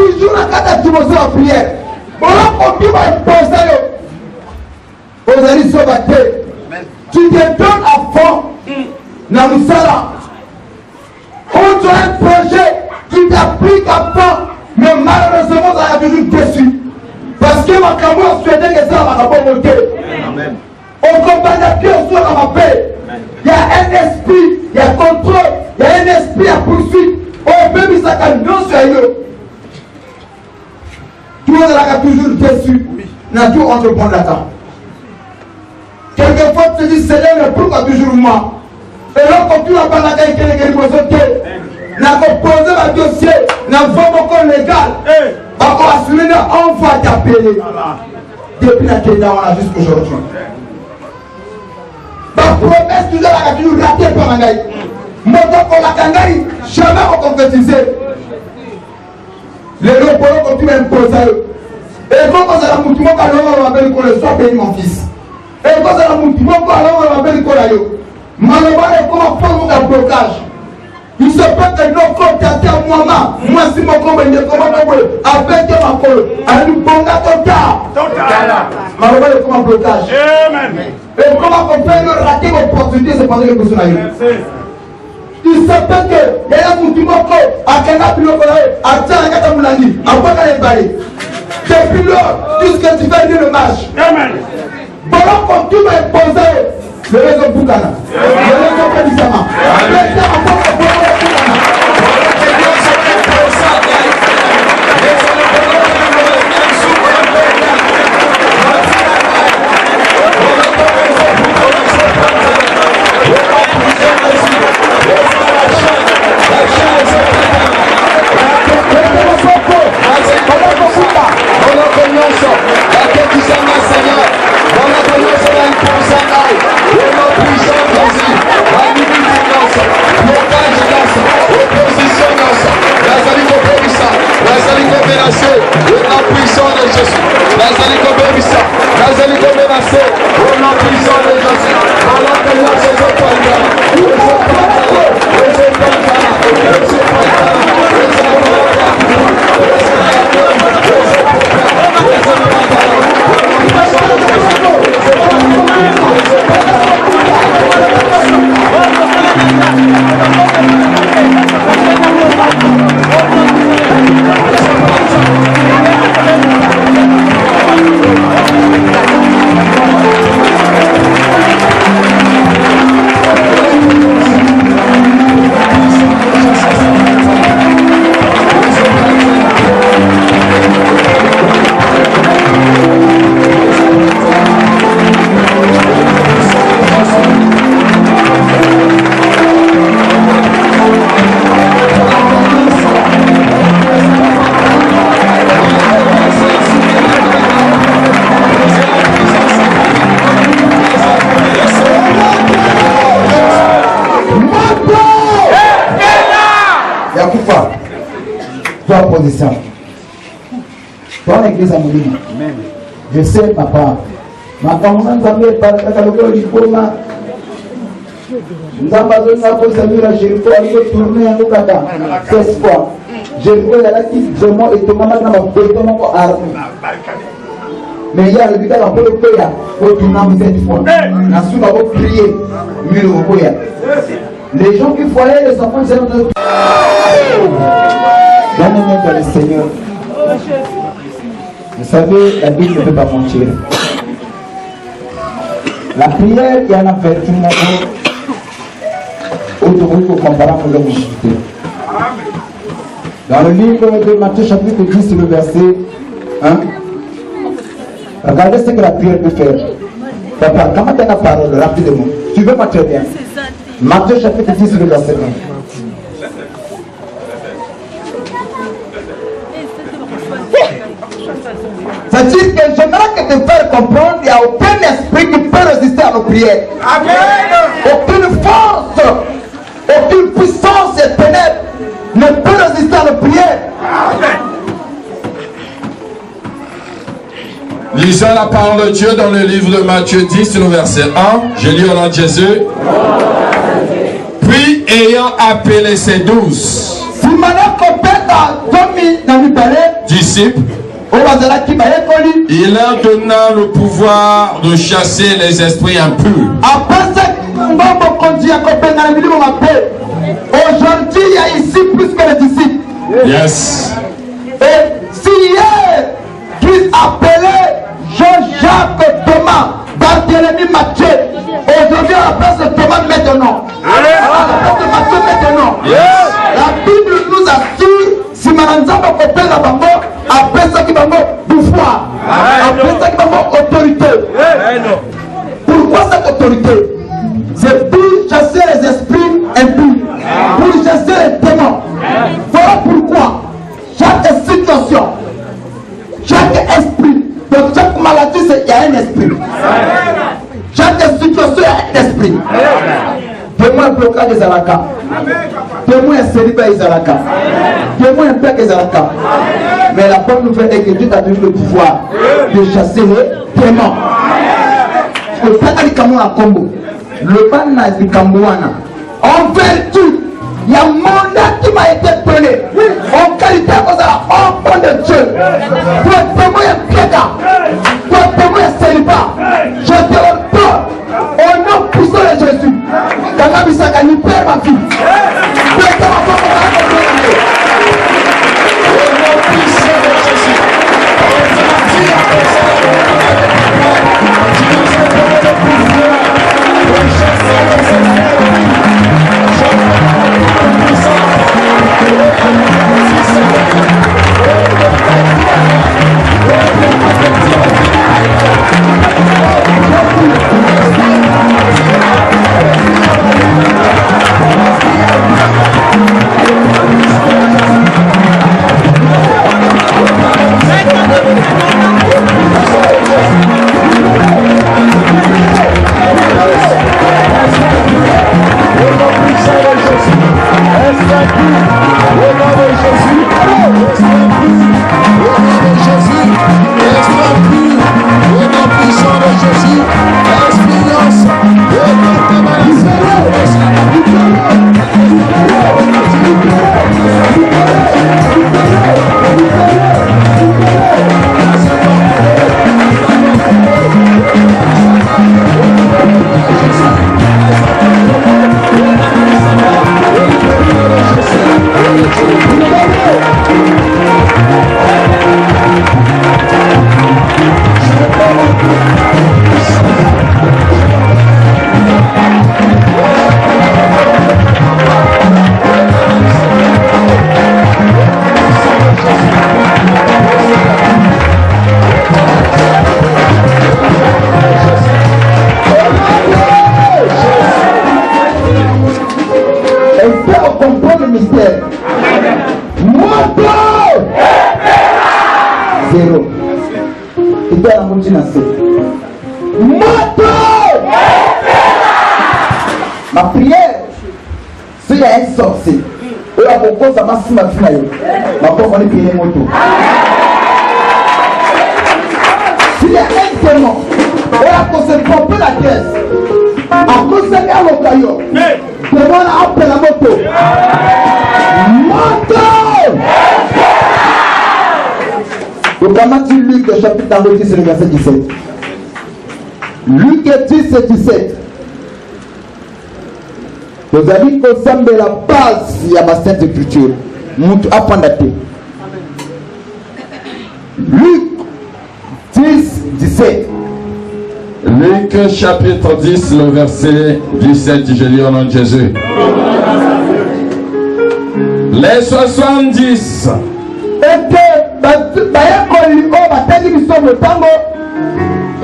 Toujours la carte de en prière. Tu te donnes à fond. Namusala. Quand tu as un projet, tu t'appliques à fond. Mais malheureusement, ça a toujours déçu. Parce que ma caméra souhaitait que ça va pas monter. On comprend la Dieu soit dans ma paix. Il y a un esprit, il y a contrôle, il y a un esprit à poursuite. On peut me sacar non sérieux. Tout le monde est toujours déçu. N'a tout entreprendre là-dedans. Quelquefois tu te dis Seigneur, mais pourquoi toujours moi? Et là, quand tu n'as pas la gagne, quelqu'un qui n'a pas posé ma dossier, n'a pas encore légal. On va assumer, on va t'appeler. Depuis la Kenya, on a jusqu'aujourd'hui. Ma promesse, toujours la toujours ratée par la gagne. Mon temps pour la gagne, jamais on concrétisé. Les lots pour eux, quand tu m'imposer. Et quand on a la mouture, on va appeler qu'on le soit béni, mon fils. Et quand on a la mouture, on va appeler qu'on l'a eu. Malheureusement, comment faire un blocage? Il se peut que nos contactés à moi, si mon compagnon, comment avec ma colle, à nous bonga total. Malheureusement, comment blocage? Et comment on peut rater l'opportunité, c'est pendant que vous avez. Il se peut que y a un mouvement à Kenya, à Tchana, Moulani, à Bokalébali. Depuis lors, tout ce que tu fais, le match. Bon, quand tu m'as imposé, le réseau Boukana, le réseau Pédissama, position. Dans l'église à Moulina, je sais papa, ma camarade Zambé par catalogue du Boma, nous avons besoin de Zambé à Jéricho, à tourner à Oukada, 16 fois. Jéricho, il y a là qui vraiment est tombé dans ma béton encore armé. Mais il y a le but à la pole Koya, pour tourner à cette fois. La soupe a crié, mieux au Koya. Les gens qui voyaient les enfants, ils ont bien-aimé dans le Seigneur, vous savez, la Bible ne peut pas mentir. La prière, il y en a fait tout le monde autour comparant pour l'homicide. Dans le livre de Matthieu chapitre 10, le verset 1, regardez ce que la prière peut faire. Papa, comment tu as la parole rapidement? Suivez-moi très bien. Matthieu chapitre 10, le verset 1. C'est-à-dire que j'aimerais que te faire comprendre qu'il n'y a aucun esprit qui peut résister à nos prières. Aucune force, aucune puissance et ténèbres ne peut résister à nos prières. Lisons la parole de Dieu dans le livre de Matthieu 10, le verset 1. Je lis au nom de Jésus. Puis, ayant appelé ses 12 disciples, il leur donna le pouvoir de chasser les esprits impurs. Aujourd'hui, il y a ici plus que les disciples. Yes. Et si hier, Christ appelait Jean-Jacques, Thomas, Barthélemy, Matthieu, aujourd'hui à la place de Thomas maintenant. À la place de Matthieu maintenant. Yes. La Bible nous assure, si Maranzaba Kopé la Bango, après ça qui va pouvoir, après ça qui va autorité. Pourquoi cette autorité? C'est pour chasser les esprits impurs, pour chasser les démons. Voilà pourquoi chaque situation, chaque esprit, donc chaque maladie, il y a un esprit. Chaque situation, il y a un esprit. Témoin un blocage des Alaka. Témoin un célibat des Alaka. Témoin un père des Alaka. Mais la bonne nouvelle est que Dieu a donné le pouvoir de chasser les démons. Le père a dit comment la combo. Le ban a dit Kambouana. En vertu, il y a un mandat qui m'a été donné. En qualité de enfant de Dieu. Pour témoin un piéga. Pour témoin un célibat. Je te l'ordonne. Au nom puissant de Jésus. Dans la mission qui libère ma fille. Ma prière, s'il y a un sorcier, il y a beaucoup de masse ma fille, ma pauvre est payée moto. S'il y a un démon, il y a qu'on se trompe la caisse, à cause de l'ocaillon, démon a appelé la moto. Moto! Donc, comment tu Luc, le chapitre 10, le verset 17? Luc 10 et 17. Vous avez ensemble la base de la Sainte Écriture. Moutou apandate. Luc 10, 17. Luc chapitre 10, le verset 17, je lis au nom de Jésus. Les 70.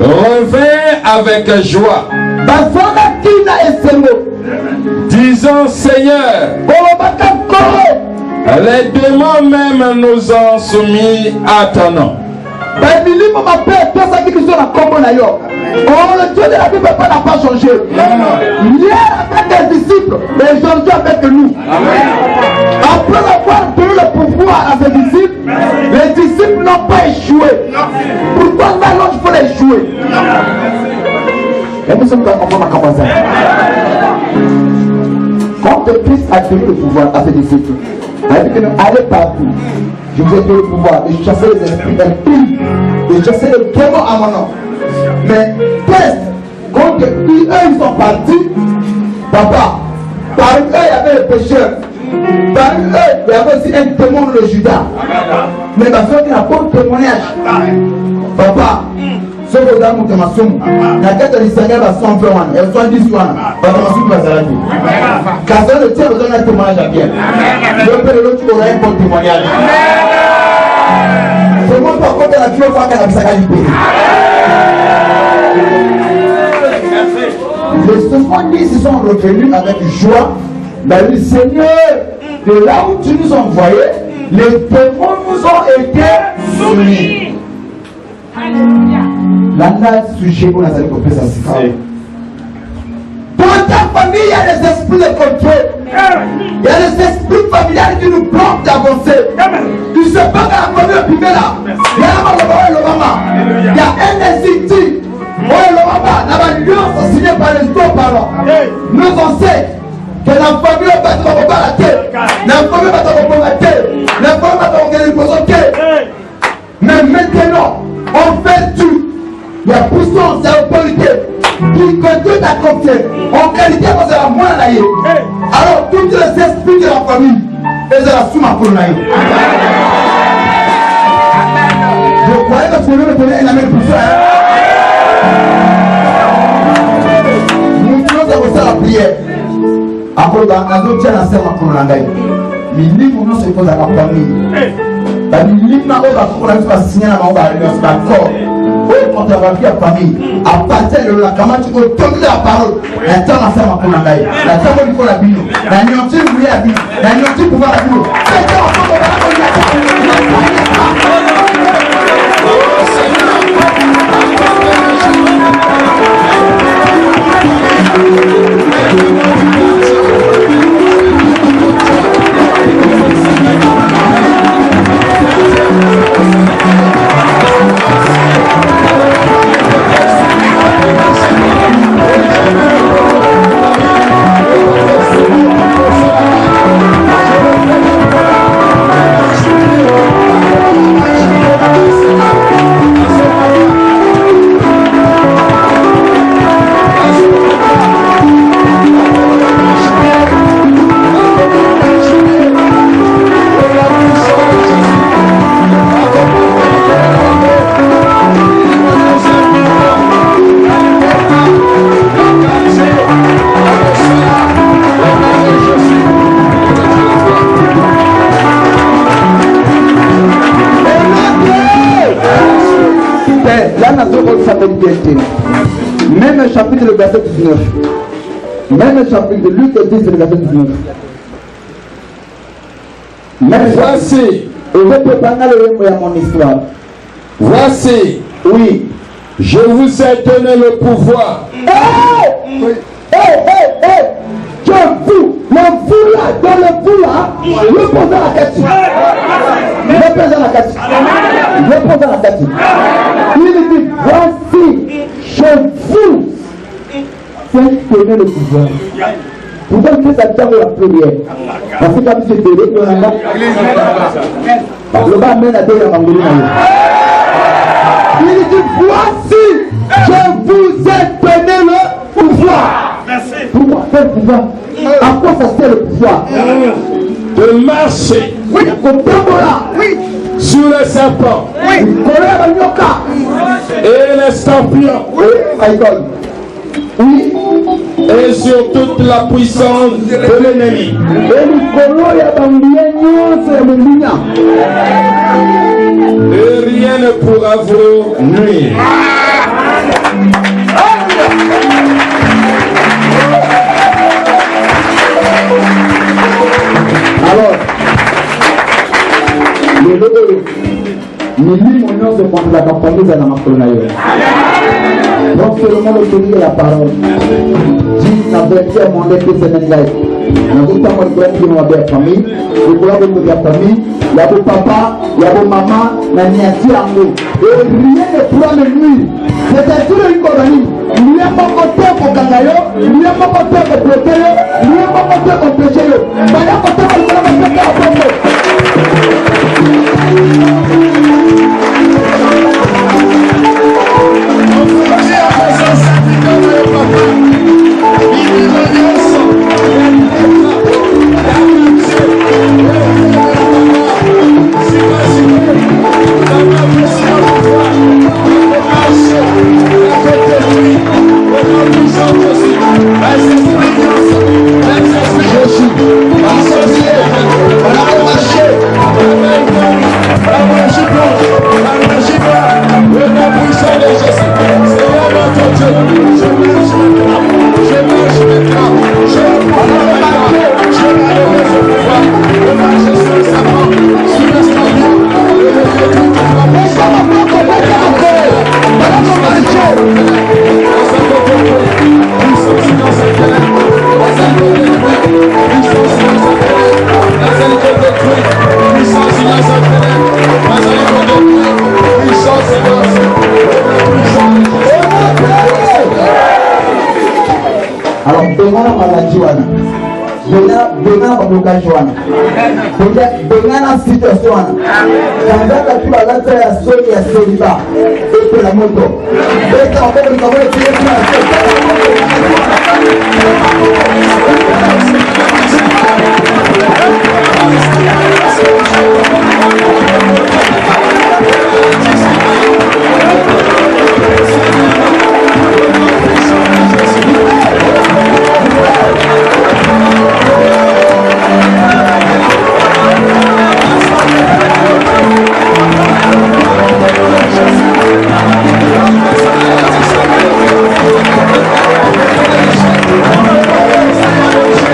revint avec joie, disant Seigneur, les démons même nous ont soumis à ton nom. Le Dieu de la Bible n'a pas changé. Hier avec les disciples, mais aujourd'hui avec nous. Après avoir donné le pouvoir à ses disciples, les disciples n'ont pas échoué. Pourquoi maintenant il faut les échouer? Et nous sommes dans le quand Christ a donné le pouvoir à ses disciples, il a dit que nous allez partout. Je vous ai donné le pouvoir de chasser les esprits impies, de chasser les démons à mon nom. Mais test, quand eux ils sont partis, papa, parmi eux il y avait les pécheurs, parmi eux il y avait aussi un démon de Judas. Mais ma soeur qui n'a pas de témoignage, papa, ce que vous avez montré ma somme, la quête de l'Israël va 100 francs, elle soit 10 francs, papa ma somme va s'arrêter. Car ça le tient besoin d'un témoignage à Pierre. Le père de l'autre tu auras un bon témoignage. C'est moi par contre la fille voit qu'elle a mis sa qualité. Les 70 se sont revenus avec joie. Mais le Seigneur, de là où tu nous as envoyés, les démons nous ont été soumis. L'anda sujet pour la salle de ça. Dans ta famille, il y a des esprits de contrôle. Il y a des esprits familiales qui nous bloquent d'avancer. Tu ne sais pas qu'à la famille est primée là. Il y a un institut. L'alliance signée par les deux parents nous enseigne que la famille va te reprendre la tête. La famille va te reprendre la tête. La famille va te reprendre la tête. Mais maintenant, en vertu, il y a puissance, il y a autorité qui conduit ta confiance. En qualité, vous avez la moindre naïe. Alors, tous les esprits de la famille, ils ont la somme à pour naïe. Je croyais que tu voulais me donner une amène pour ça. La prière. Après, dans la zone, la serre pour l'angaï. Mais l'île, on se pose à la famille. L'île, on va signer la main, on va aller dans l'accord. Quand on va vivre la famille, à partir de la caméra, tu peux tenir la parole. La terre, la serre pour l'angaï. La terre, il faut la bino. La nuance, vous voulez la bino. La nuance, pour voir la bino. C'est ça, on va la même le chapitre, le verset 19. Même le chapitre de Luc 10, le verset 19. Même voici, je vais préparer mon histoire. Voici, oui, je vous ai donné le pouvoir. Je vous, le vous là, dans le vous là, le posant la question. Le posant la question. Le posant la question. Il dit, voici, je vous ai donné le pouvoir. Pourquoi Christ a déjà la prière? Parce que quand tu te donnes, le bas mène à deux la mangoline. Il dit, voici, je vous ai donné le pouvoir. Pourquoi quel pouvoir? À quoi ça sert le pouvoir? De marcher, oui, sur les serpents, oui, et les scorpions, oui, oui, et sur toute la puissance de l'ennemi. Et rien ne pourra vous nuire. le monde la campagne dans la macronaïe. Donc seulement le pays de la parole. Dit n'a vertu à mon épée sénégalais. Nous avons tant de gens qui ont la famille, nous avons beaucoup de famille, il y a vos papa, il y a vos mamans, il y a et rien ne pourra me nuire. C'est-à-dire une colonie. Il y a mon côté pour Gangayo, il y a mon côté pour Protéo, il y a mon côté pour Péchéo. Il y a mon côté pour Protéo. Alors, bengana maladie wana, bengana blocage wana, bengana situation wana. Quand tu vas lancer la somme ya célibat et pour la moto, beta on peut comment Yes.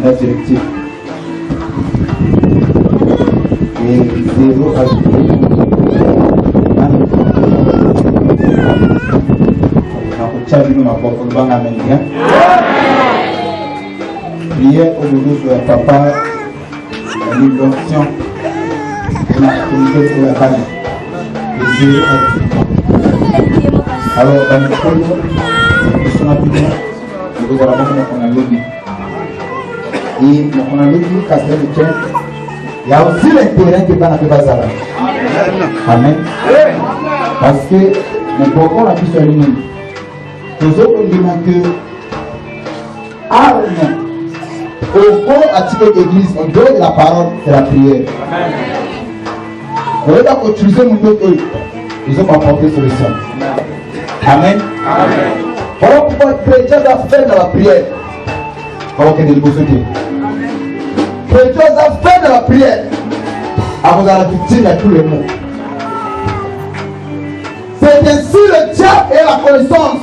la directive. Et 0 à 0. Prière au bout de papa, la l'onction, la communauté pour la banne. Et 0 à 0. Alors, dans le col, nous sommes habitués, nous avons un lobby. Et on a lobby, casse le tien. Il y a aussi l'intérêt que Bana peut bazar. Amen. Parce que nous pouvons la puissance de l'ennemi. Nous autres demandons que arme au corps attirer l'église, on donne la parole de la prière. On va utiliser mon autre, ils ont apporté solution. Amen. Voilà pourquoi le chrétien doit faire de la prière. Comment que nous posséder. Le chrétien doit faire de la prière. Avant de la victime à tous les mots. C'est ainsi le diable et la connaissance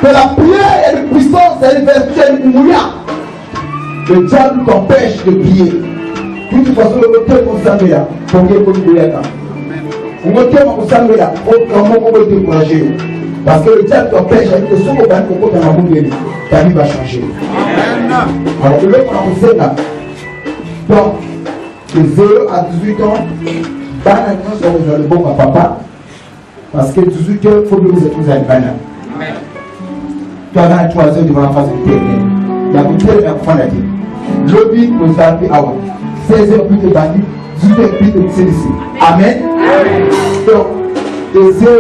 que la prière est une puissance et une vertu et une moyen. Le diable t'empêche de prier. De toute façon, le cœur consommé là, pour qu'il y ait beaucoup de prière. Le cœur consommé là, on peut décourager. Parce que le diable t'empêche avec le son au bain pour qu'on ait ta vie va changer. Alors, le qu'on a posé là, donc, de 0 à 18 ans, dans la nuance, on va le bon à papa. Parce que 18 ans, il faut que vous épousiez avec Bana. Tu as un choisi devant la face de l'éternel. Il y a beaucoup de enfants là. Lobby nous a appris avant. 16 heures plus de bandits, 18 heures plus de CDC. Amen. Donc, de 0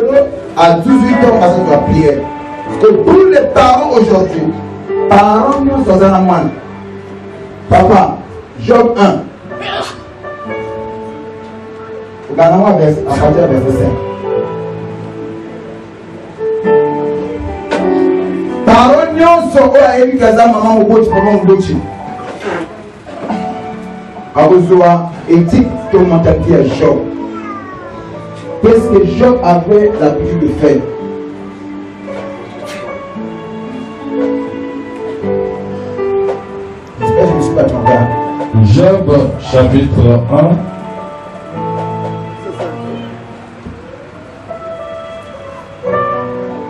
à 18 ans, on va faire la prière. Que tous les parents aujourd'hui, parents nous sont dans la moine. Papa, Job 1. Regardons à partir de verset 5. Parents nous sont à Erikaza, maman, au bout, papa, au bout. A besoin éthique de mentalité à Job. Qu'est-ce que Job avait l'habitude de faire? J'espère que je ne suis pas trompé. Job chapitre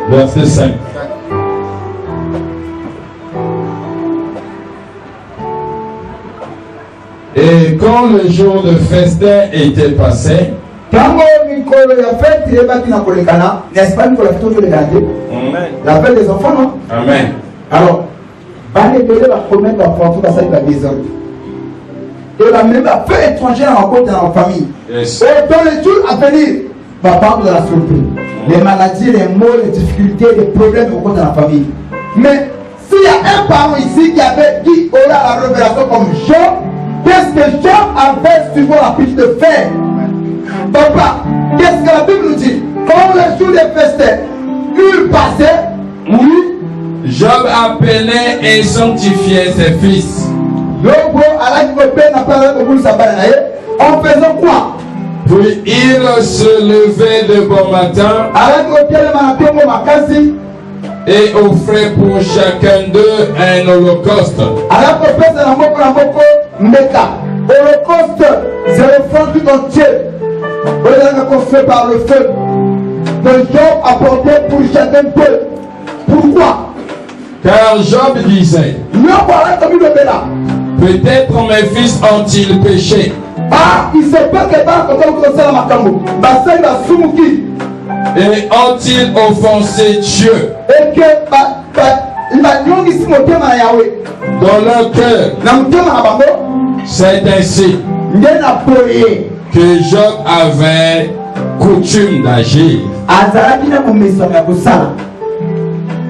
1. Verset 5. Et quand le jour de festin était passé, la fête des enfants, non? Amen. Alors, Bané-Bélé va promettre la fortune à ça, il va désordre. Et la même affaire étrangère rencontre dans la famille. Yes. Et dans les jours à venir, papa de la surprise. Les maladies, les maux, les difficultés, les problèmes rencontrent dans la famille. Mais s'il y a un parent ici qui aura la révélation comme Job, qu'est-ce que Job avait suivant la piste de faire? Papa, qu'est-ce que la Bible nous dit? Quand le jour des festins eut passé, oui, Job appelait et sanctifiait ses fils. En faisant quoi? Puis il se levait de bon matin et offrait pour chacun d'eux un holocauste. Holocauste, c'est l'offrande tout entier. Fait par le feu. Que Job apportait pour chacun d'eux. Pourquoi? Car Job disait, peut-être mes fils ont-ils péché. Ah, il se peut que et ont-ils offensé Dieu et que dans leur cœur. C'est ainsi que Job avait coutume d'agir.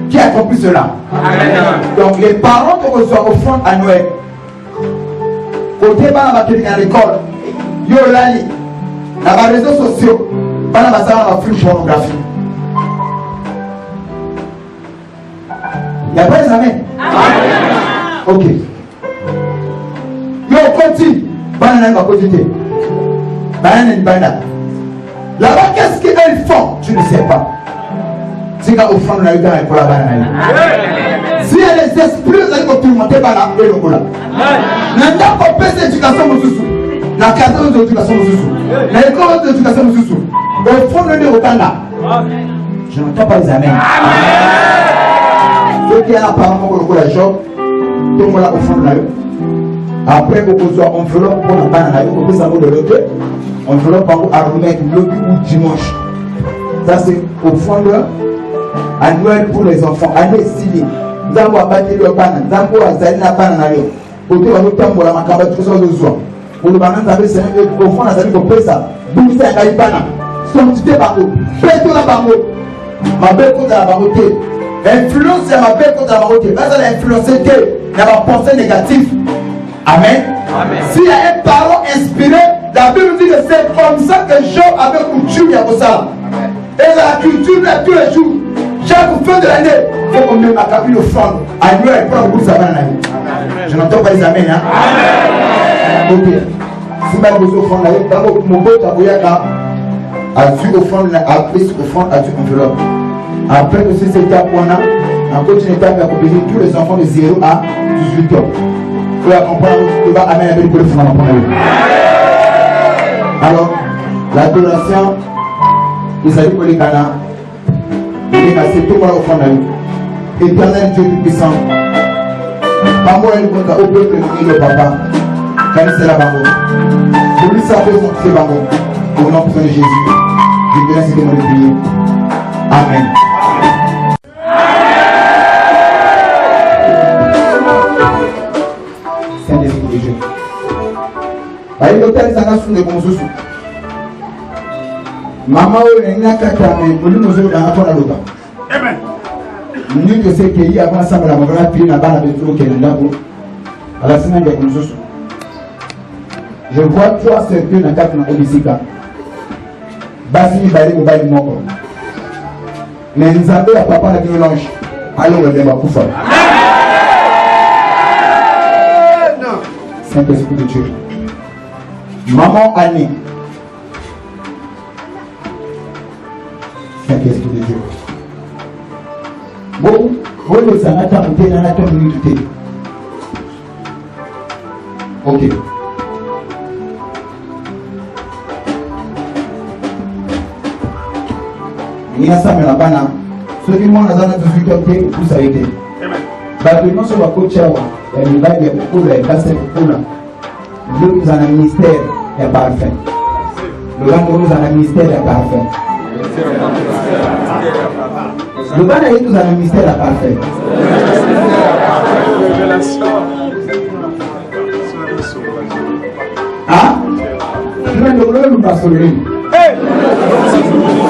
Qui a compris cela? Donc les parents te reçoivent offrande annuelle. Côté à l'école, Yolani, dans les réseaux sociaux, dans la film pornographie. Il n'y a pas les amen? Ok. Yo, continue. Banana va continuer. Banana. Là-bas, qu'est-ce qu'ils font? Tu ne sais pas. Si elle est les esprits zali ko tourmenter bana elokola na ndako pesa éducation mosusu na cadre d'éducation mosusu na école d'éducation mosusu au fond de l'Otanga. Je n'entends pas les amen. Ceux qui ont apparemment le la job, tout le monde au fond de la rue. Après, vous pouvez enveloppe pour la banane, vous pouvez savoir de l'autre. Enveloppe pour arromer le ou dimanche. Ça, c'est au fond de annuel pour les enfants. Année stylée. Nous avons abattu le banane. Nous avons abattu la banane. Côté où nous avons la macamba, tout ça, nous avons. Pour le banane, vous savez, au fond, nous avons fait ça. Vous savez, il y a une banane. Sontité barreau, péto la barreau, ma belle contre la baroté, influence ma belle contre la baroté, parce qu'elle a influencé que il y a ma pensée négative. Amen. S'il y a un parent inspiré, la Bible dit que c'est comme ça que Job avait coutume à ça. Et la culture de tous les jours, chaque fin de l'année, il faut qu'on mette ma cabine au fond, annuel pour vous ça va dans la vie. Je n'entends pas les amen. Hein? Ok. Si vous avez besoin au fond de la vie, mon beau tabouyaka. A-tu au fond, après au fond, a-tu enveloppe. Après que c'est cette étape-là, on continue à accompagner tous les enfants de 0 à 18 ans. Vous pouvez comprendre que va amener avec le fond. Alors, l'adoration, ils allaient pour les canards. Il est passé tout le monde au fond de la vie. Éternel Dieu tout-puissant. Maman, elle compte au peuple de le papa. Quand c'est la maman. Pour lui, ça fait son petit maman. Au nom de Jésus, je te laisse de me prier. Amen. Saint-Esprit de Dieu. Aïe, l'hôtel, ça va sous les bons sous. Maman, elle n'a qu'à t'amener. Nous nous avons dans la foi à l'autre. Amen. Nous ne sais qu'il y a avant ça, la maman a pris la balle avec tout le monde. À la semaine des bons sous. Je vois 3 cercueils dans la carte de l'Obisika. Basini bali mobali moko. Mais nous avons à papa la mélange. Allons le débat pour ça. Saint-Esprit de Dieu. Maman Annie. Saint-Esprit de Dieu. Bon, le sanata monté dans la communauté. Ok. Il y a ça, mais la banane. Ceux qui m'ont dans la difficulté, vous savez. Bâtiment sur la côte, il y a des bagues, il y a beaucoup de casse-tête, beaucoup de. Nous avons un ministère est parfait. Le gars nous avons un ministère est parfait. Le gars nous avons un ministère est parfait. Ah? Tu m'as demandé de nous passer.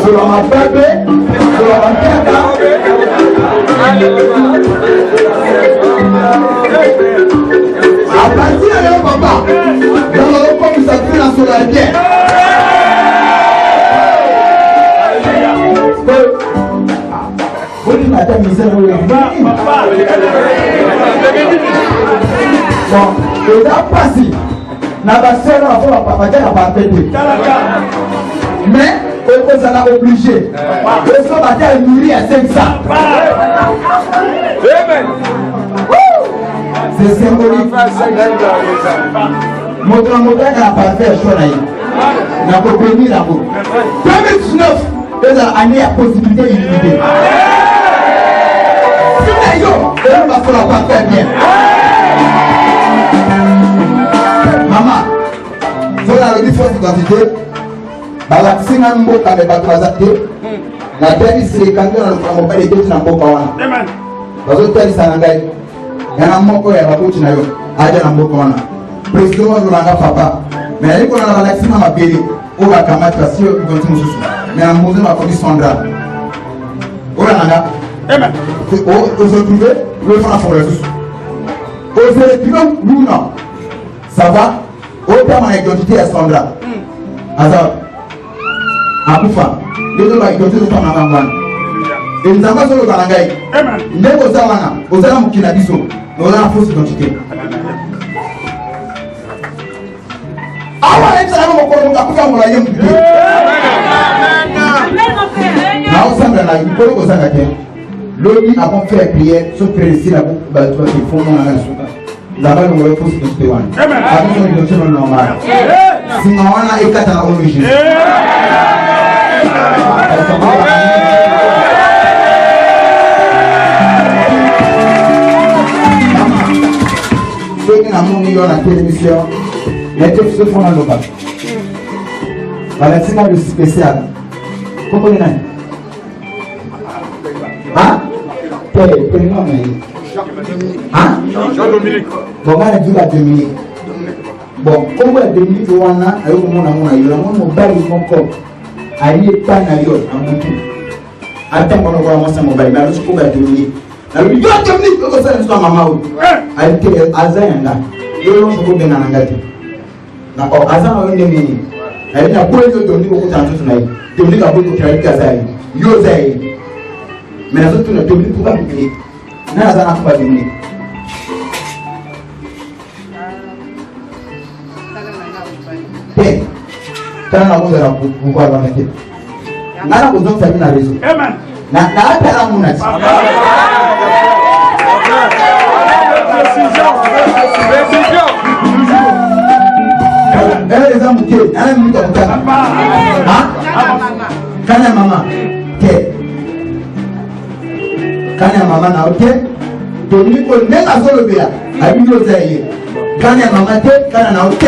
Selon ma peuple, selon ma terre, à partir de là, papa, dans le repos, nous avons fait la solidarité. Vous dites, madame, misère, vous êtes bon, vous avez passé. N'a pas seul, on va faire papa, n'a pas fait. Mais, on a obligé. Le soir, on a nourri à 500. C'est symbolique. Mon grand-mère n'a pas fait choix. N'a pas béni la boue. 2019, c'est l'année à possibilité illimitée. Si d'ailleurs, on va faire la parfaire bien. Maman, vous avez une fausse identité. Balaxina mboka me batwazate na tali se kangana na mobile date na mboka wana. Amen. Bazo tali sana ngai. Yana moko ya bakuti na yo. Aja na mboka wana. President wa Rwanda papa. Mais aliko na balaxina mabele o bakamata sio ikonti mususu. Mais na mozo ma kodi Sandra. Ora nanga. Amen. O se trouver le fana pour le susu. O se retrouver Luna. Ça va? O ta ma identité à Sandra. Azar. Akufa, les gens qui ont été dans la campagne. Et nous avons fait le Barangaï. Nous avons fait le Kinabiso. Nous avons fait la fausse identité. Awa eza na mokolo ngakuka molaye mpupe. Na osanga na ikolo kozanga te. L'autre avant faire prière, sauf que ici, la boucle, bah, tu vois, il faut mon argent. Là-bas, on va faire ce que tu veux. Avec une notion normale. Sinon, on a éclaté la origine. Ceux qui n'ont pas la télévision, les deux se font dans le bas. Voilà, c'est le spécial. Comment on est? Hein? Quel nom est? Hein? Jean-Dominique. Bon, on a dit la Dominique. Bon, comme la Dominique, on a un mobile mon corps. Aïe, pas d'ailleurs, à mon tour. Attends, on va voir mon mobile, mais je peux pas Dominique. Alors, il y a Dominique, on va faire ça, maman. Aïe, Azayanga. Il y a un peu de Nanagati. D'accord, Azan a une demi. Elle n'a pas eu de Dominique au temps de Naï. Dominique a beaucoup de crédit à Zaï. Yozaï. Mais la autre, Dominique, pourquoi Dominique? N'a pas Dominique. Quand on a besoin de pouvoir la mettre, on a besoin de faire une raison. Amen. Na appel à mon avis. Les hommes qui ont minute à vous quand maman, quand maman n'a ok, Dominique, même à solo bien, à l'université, quand maman, quand n'a ok.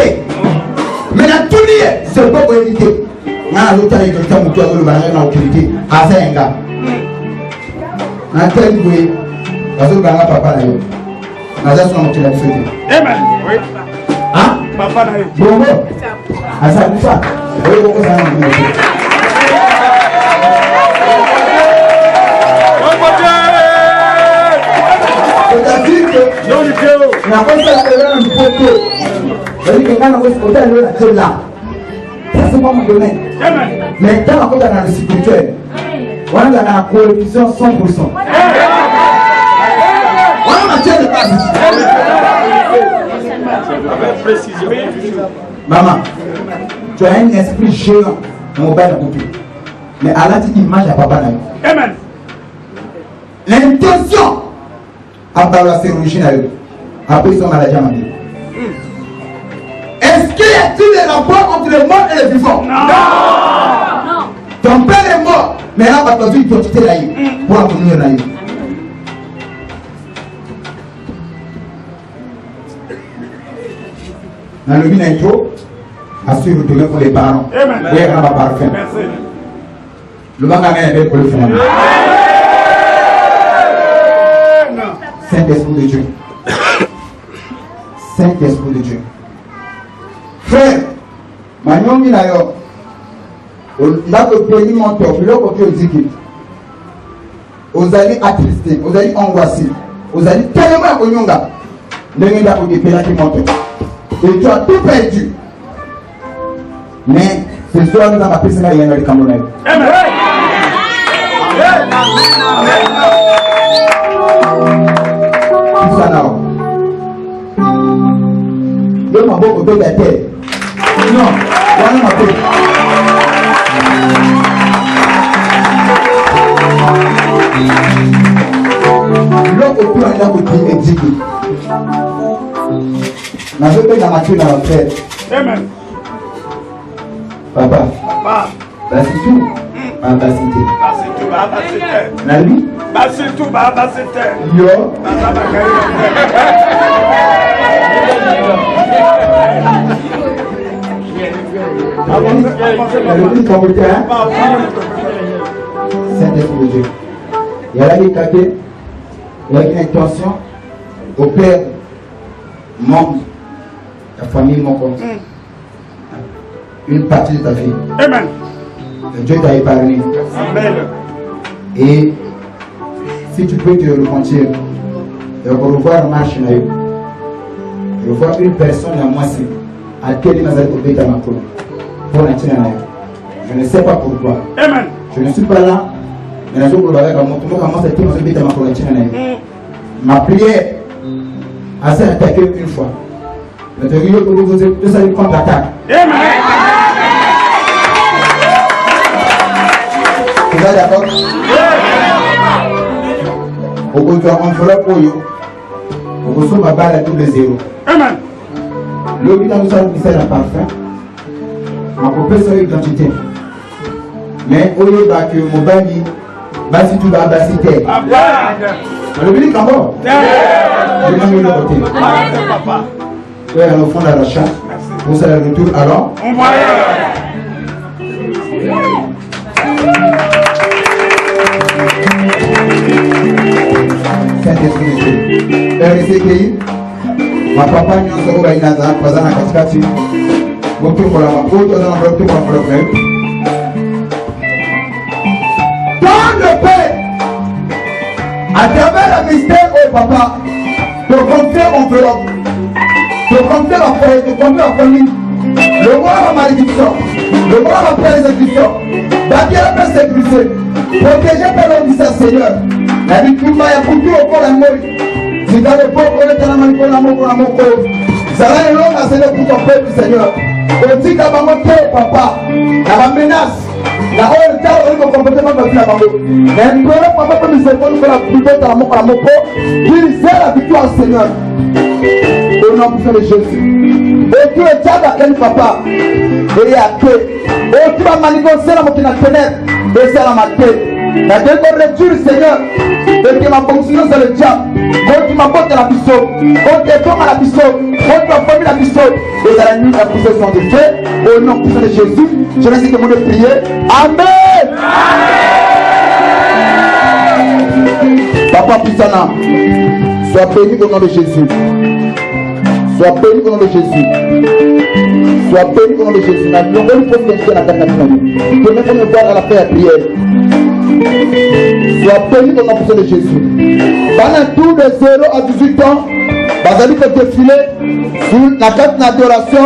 Mais la tournée, c'est pas pour éviter. On a l'autre avec le temps où tu as le bagage dans l'autorité. À Saint-Nga. On a tel niveau. Parce que le bagage papa n'a eu. On a déjà son nom qui l'a fait. Amen. Oui. Hein? Papa n'a eu. Bon, bon. À ça, tout ça. Oui, bon, ça n'a pas eu. C'est-à-dire que. Non, du Dieu. On a pas ça à un poteau. C'est-à-dire que quand on est là, ça c'est pas mon domaine. Mais quand on est dans le spirituel, on est dans la cohésion 100%. On a matière de base. Avec précision. Maman, tu as un esprit géant dans mon bain de côté. Mais à la petite image à papa n'a. Amen. L'intention à parler c'est original. Après ils sont maladie à ma vie. Est-ce qu'il y a-t-il des rapports entre les morts et les vivants? Non. Ton père est mort, mais là, on va te dire que tu t'es là pour la communion là. Dans le mine intro, assure retourner pour les parents. Amen. Oui, on va parfait. Merci. Le bagage est bien pour le final. Saint-Esprit de Dieu. Saint-Esprit de Dieu. Frère, Magnon Minayo, là que pays monte, le côté exécuté. Vous allez attristé, vous allez angoissé, vous allez tellement connonga. Ne rien pas de pays qui monte. Et tu as tout perdu. Mais ce soir, nous avons appris ça dans le Cameroun. Amen. Tout ça là. Le mabou au dos de la terre. Non, voilà ma peau. L'homme au plus en a côté exécuté. La vie de la mature dans la fête. Amen. Papa, Papa. c'est tout. Papa, c'était. C'est tout. Papa, c'était. La vie? C'est tout. Papa, c'était. Yo. Papa, Le comité, hein? Saint-Esprit de Dieu. Il y a la vie cachée, il y a une intention au Père, membre, ta famille, mon compte. Une partie de ta vie. Amen. Dieu t'a épargné. Amen. Et si tu peux te repentir et revoir marche, revoir une personne à moi, c'est à quel niveau vous êtes à ma cour. Je ne sais pas pourquoi. Amen. Je ne suis pas là. Mais ma prière a s'est attaquée une fois. Mais vous allez contre-attaque. Amen. Vous êtes d'accord? Au doit enveloppe pour eux. Au reçoit ma balle à double zéro. Amen. L'objet dans nous avons la parfum. Ma copie sur l'identité. Mais au lieu que mon bani, basi tout va basi terre. Le béni comment? Je vais me le voter. Papa. Oui, alors au fond de l'achat. Pour ça, le retour alors. On va. Saint-Esprit, RCKI, ma papa n'y a pas de pas dans la cascade. Mon tour pour la main, autre dans le tour pour la main. Dans le Père, à travers le mystère, oh papa, de confier enveloppe, de confier la foi, de confier la famille, le roi la malédiction, le roi la paix des exécutions, bâtir la paix sécurisée, protégé par l'homme du Seigneur. La vie tout va y avoir tout au corps de la mort. Si dans le peuple, on est dans la main pour l'amour, ça va être long à céder pour ton peuple, Seigneur. On dit qu'à ma montée, papa, la menace, la honte, on est complètement dans la maman. Mais le papa peut nous aider pour la plupart de l'amour, il sait la victoire, Seigneur. Au nom de Jésus. Et tu es déjà dans quel papa? Et à que, et tu vas manigancer la montée dans la fenêtre, et c'est la matin. La découverte, Seigneur, et que ma fonction c'est le diable. Quand tu m'apportes la pistolet, quand tu es à la pistolet, quand tu as formé la pistolet, et à la nuit la possession de Dieu, au nom de Jésus, je vais essayer de me prier. Amen. Papa Puissant, sois béni au nom de Jésus. Sois béni au nom de Jésus. Sois béni au nom de Jésus. La nouvelle fois que je suis à la carte nationale, je vais me voir à la fin de la prière. Sois béni au nom de Jésus. Pendant tout de 0 à 18 ans, vous allez faire défiler sur la carte d'adoration.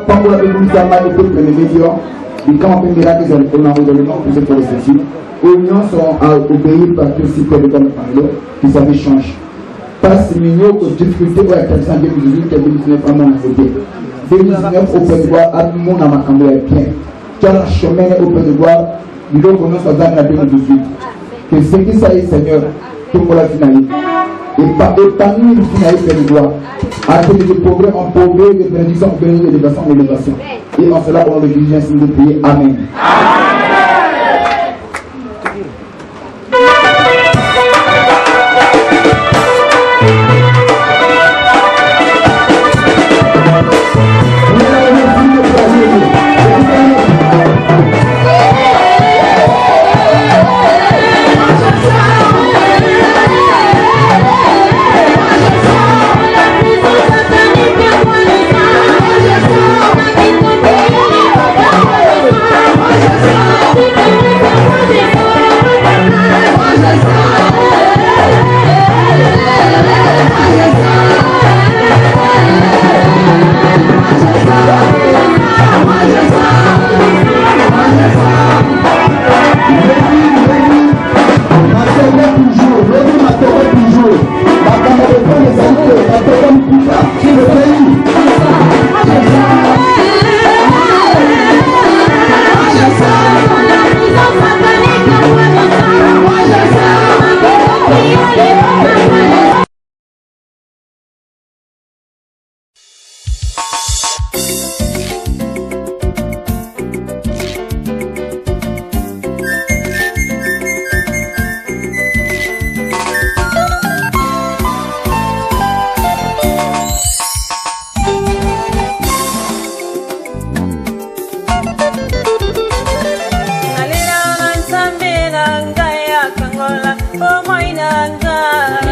Pour la République allemande, le peuple médiocre, les camps miracle, on a redonné pour cette force-ci. Aux unions sont à obéir par tout cycle de comme parler, qui ça change. Pas si mignon que difficulté pour la 418 qui est 2019 à mon côté. 2019 au Pays de Bois, à tout le monde à ma caméra bien. Tu as un chemin au Pays de Bois, nous devons nous dans la 2018. Que ce qui ça est, Seigneur, tout pour la finalité. Et parmi les finalistes Pays de Bois, à côté de progrès en progrès, de bénédiction en bénédiction, d'élévation en élévation. Et en cela, on le dirige ainsi de prier. Amen. Oh my God.